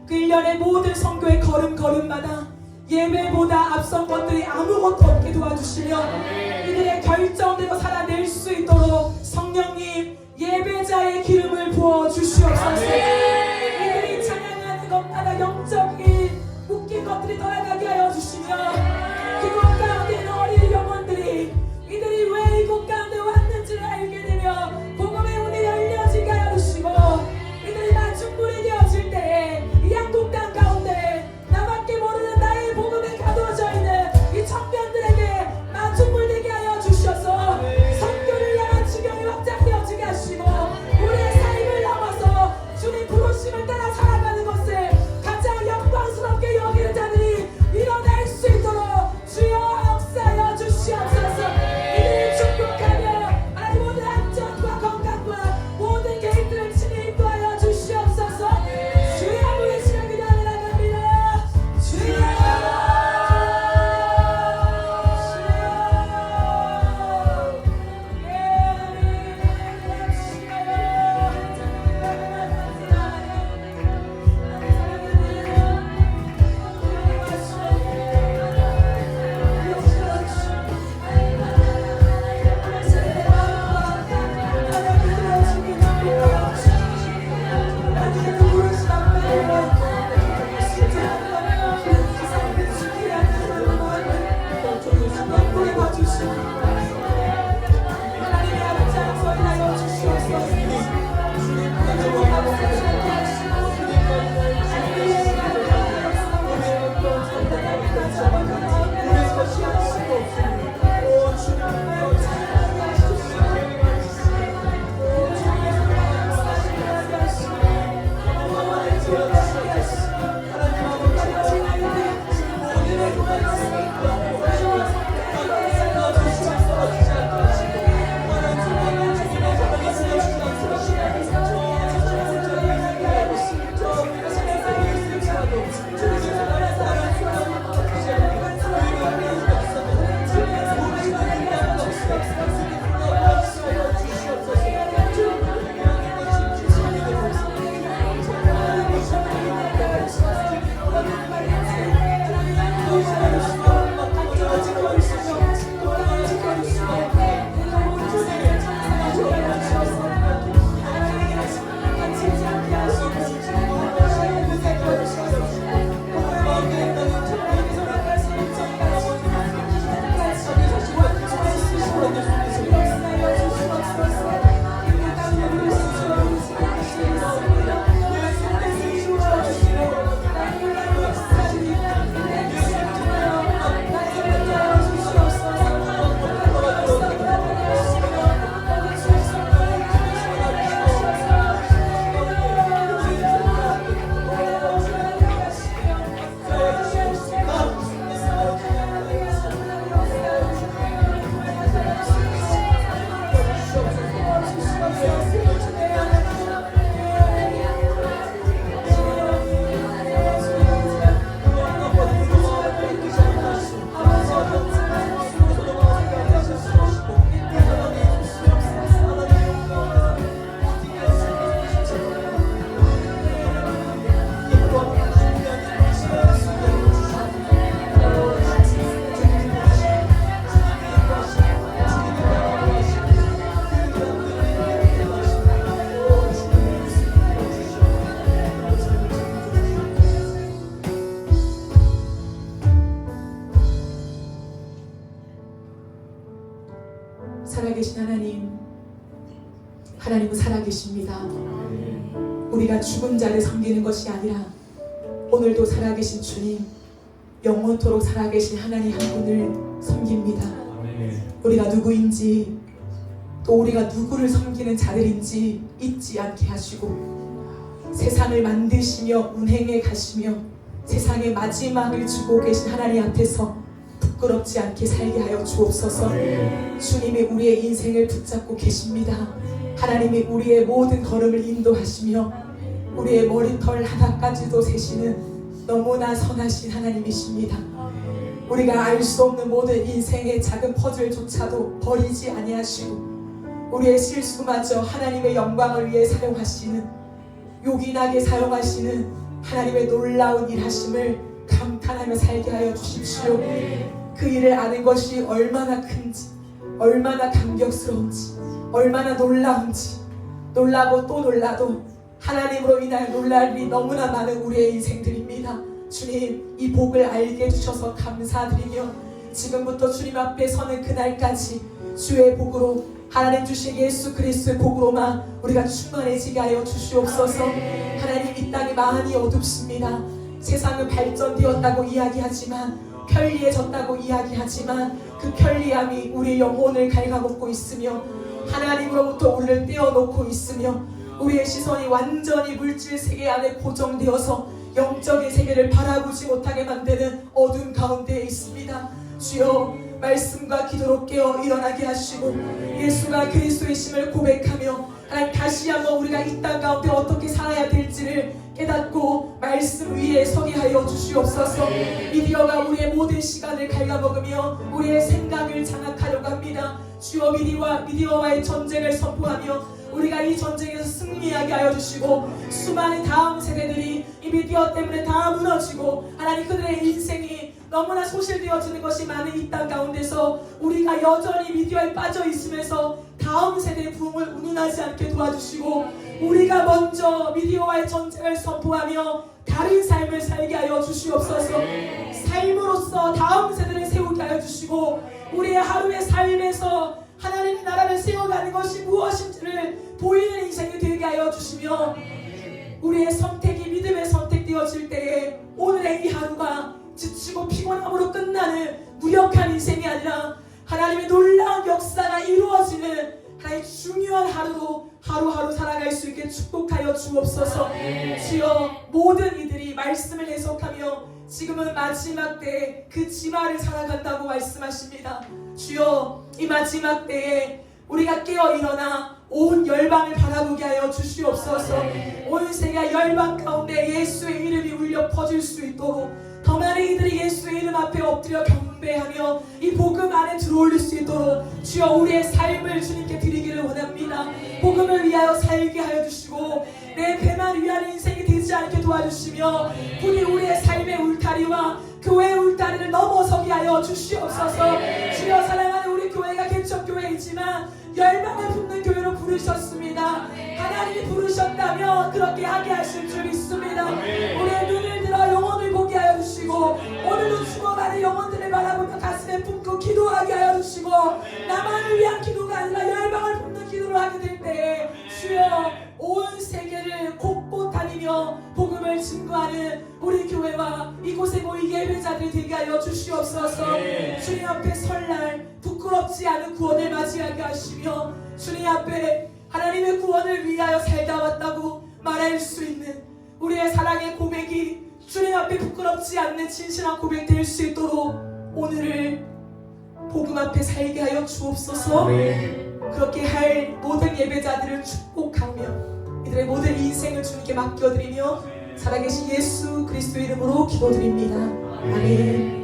그 1년의 모든 선교의 걸음걸음마다 예배보다 앞선 것들이 아무것도 없게 도와주시며 이들의 결정대로 살아낼 수 있도록 성령님 예배자의 기름을 부어주시옵소서. 이들이 찬양하는 것마다 영적인 묶인 것들이 돌아가게 하여 주시며 그곳 가운데 있는 어린 영혼들이 이들이 왜 이곳 가운데 왔는지를 알게 되며 복음의 문이 열려지게 하여 주시고 이들이 마중물이 되어질 때에 이 양국 땅 가운데 나밖에 모르는 나의 복음에 가두어져 있는 이 청년들에게 마중물 되게 하여 주셔서 선교를 향한 지경이 확장되어지게 하시고 우리의 삶을 넘어서 주님 부르심을 따라 살아가는 것을 가장 영광스럽게 여기는 자들이 일어날 수 있도록 주여 역사하여 주시옵소서. 이들이 축복하며 아니 모든 안전과 건강과 모든 계획들을 친히 인도하여 주시옵소서. 주여 부르시는 그녀를 나갑니다. 주여 살아계신 하나님, 하나님은 살아계십니다. 우리가 죽은 자를 섬기는 것이 아니라 오늘도 살아계신 주님, 영원토록 살아계신 하나님 한 분을 섬깁니다. 우리가 누구인지 또 우리가 누구를 섬기는 자들인지 잊지 않게 하시고 세상을 만드시며 운행해 가시며 세상의 마지막을 주고 계신 하나님 앞에서 부끄럽지 않게 살게 하여 주옵소서. 주님이 우리의 인생을 붙잡고 계십니다. 하나님이 우리의 모든 걸음을 인도하시며 우리의 머리털 하나까지도 세시는 너무나 선하신 하나님이십니다. 우리가 알 수 없는 모든 인생의 작은 퍼즐조차도 버리지 아니하시고 우리의 실수마저 하나님의 영광을 위해 사용하시는, 요긴하게 사용하시는 하나님의 놀라운 일하심을 감탄하며 살게 하여 주십시오. 그 일을 아는 것이 얼마나 큰지, 얼마나 감격스러운지, 얼마나 놀라운지, 놀라고 또 놀라도 하나님으로 인하여 놀랄 일이 너무나 많은 우리의 인생들입니다. 주님, 이 복을 알게 해주셔서 감사드리며 지금부터 주님 앞에 서는 그날까지 주의 복으로, 하나님 주신 예수 그리스도의 복으로만 우리가 충만해지게 하여 주시옵소서. 하나님, 이 땅이 많이 어둡습니다. 세상은 발전되었다고 이야기하지만, 편리해졌다고 이야기하지만 그 편리함이 우리의 영혼을 갉아먹고 있으며 하나님으로부터 우리를 떼어놓고 있으며 우리의 시선이 완전히 물질 세계 안에 고정되어서 영적인 세계를 바라보지 못하게 만드는 어둠 가운데에 있습니다. 주여, 말씀과 기도로 깨어 일어나게 하시고 예수가 그리스도이심을 고백하며 하나님 다시 한번 우리가 이 땅 가운데 어떻게 살아야 될지를 깨닫고 말씀 위에 서게 하여 주시옵소서. 미디어가 우리의 모든 시간을 갉아먹으며 우리의 생각을 장악하려고 합니다. 주여, 미디어와의 전쟁을 선포하며 우리가 이 전쟁에서 승리하게 하여 주시고 수많은 다음 세대들이 이 미디어 때문에 다 무너지고 하나님 그들의 인생이 너무나 소실되어지는 것이 많은 이 땅 가운데서 우리가 여전히 미디어에 빠져 있으면서 다음 세대의 부흥을 운운하지 않게 도와주시고 우리가 먼저 미디어와의 전쟁을 선포하며 다른 삶을 살게 하여 주시옵소서. 삶으로서 다음 세대를 세우게 하여 주시고 우리의 하루의 삶에서 하나님의 나라를 세워가는 것이 무엇인지를 보이는 인생이 되게 하여 주시며 우리의 선택이 믿음의 선택되어질 때에 오늘의 이 하루가 지치고 피곤함으로 끝나는 무력한 인생이 아니라 하나님의 놀라운 역사가 이루어지는 하나님의 중요한 하루로 하루하루 살아갈 수 있게 축복하여 주옵소서. 주여, 모든 이들이 말씀을 해석하며 지금은 마지막 때에 그 지마를 살아간다고 말씀하십니다. 주여, 이 마지막 때에 우리가 깨어 일어나 온 열방을 바라보게 하여 주시옵소서. 온 세계 열방 가운데 예수의 이름이 울려 퍼질 수 있도록 더 많은 이들이 예수의 이름 앞에 엎드려 경배하며 이 복음 안에 들어올릴 수 있도록 주여, 우리의 삶을 주님께 드리기를 원합니다. 복음을 위하여 살게 하여 주시고 내 배만 위한 인생이 되지 않게 도와주시며 부디 우리의 삶의 울타리와 교회의 울타리를 넘어서게 하여 주시옵소서. 주여, 사랑하는 우리 교회가 개척교회이지만 열방을 품는 교회로 부르셨습니다. 하나님이 부르셨다면 그렇게 하게 하실 줄 믿습니다. 우리의 눈을 들어 영혼을 보게 하여 주시고 오늘도 죽어가는 영혼들을 바라보며 가슴에 품고 기도하게 하여 주시고 나만을 위한 기도가 아니라 열방을 품는 기도를 하게 될 때에 주여, 온 세계를 곳곳 다니며 복음을 증거하는 우리 교회와 이곳에 모인 예배자들이 되게 하여 주시옵소서. 주님 앞에 설날 부끄럽지 않은 구원을 맞이하게 하시며 주님 앞에 하나님의 구원을 위하여 살다 왔다고 말할 수 있는 우리의 사랑의 고백이 주님 앞에 부끄럽지 않는 진실한 고백 될 수 있도록 오늘을 복음 앞에 살게 하여 주옵소서. 그렇게 할 모든 예배자들을 축복하며 이들의 모든 인생을 주님께 맡겨드리며 살아계신 예수 그리스도 이름으로 기도드립니다. 아멘.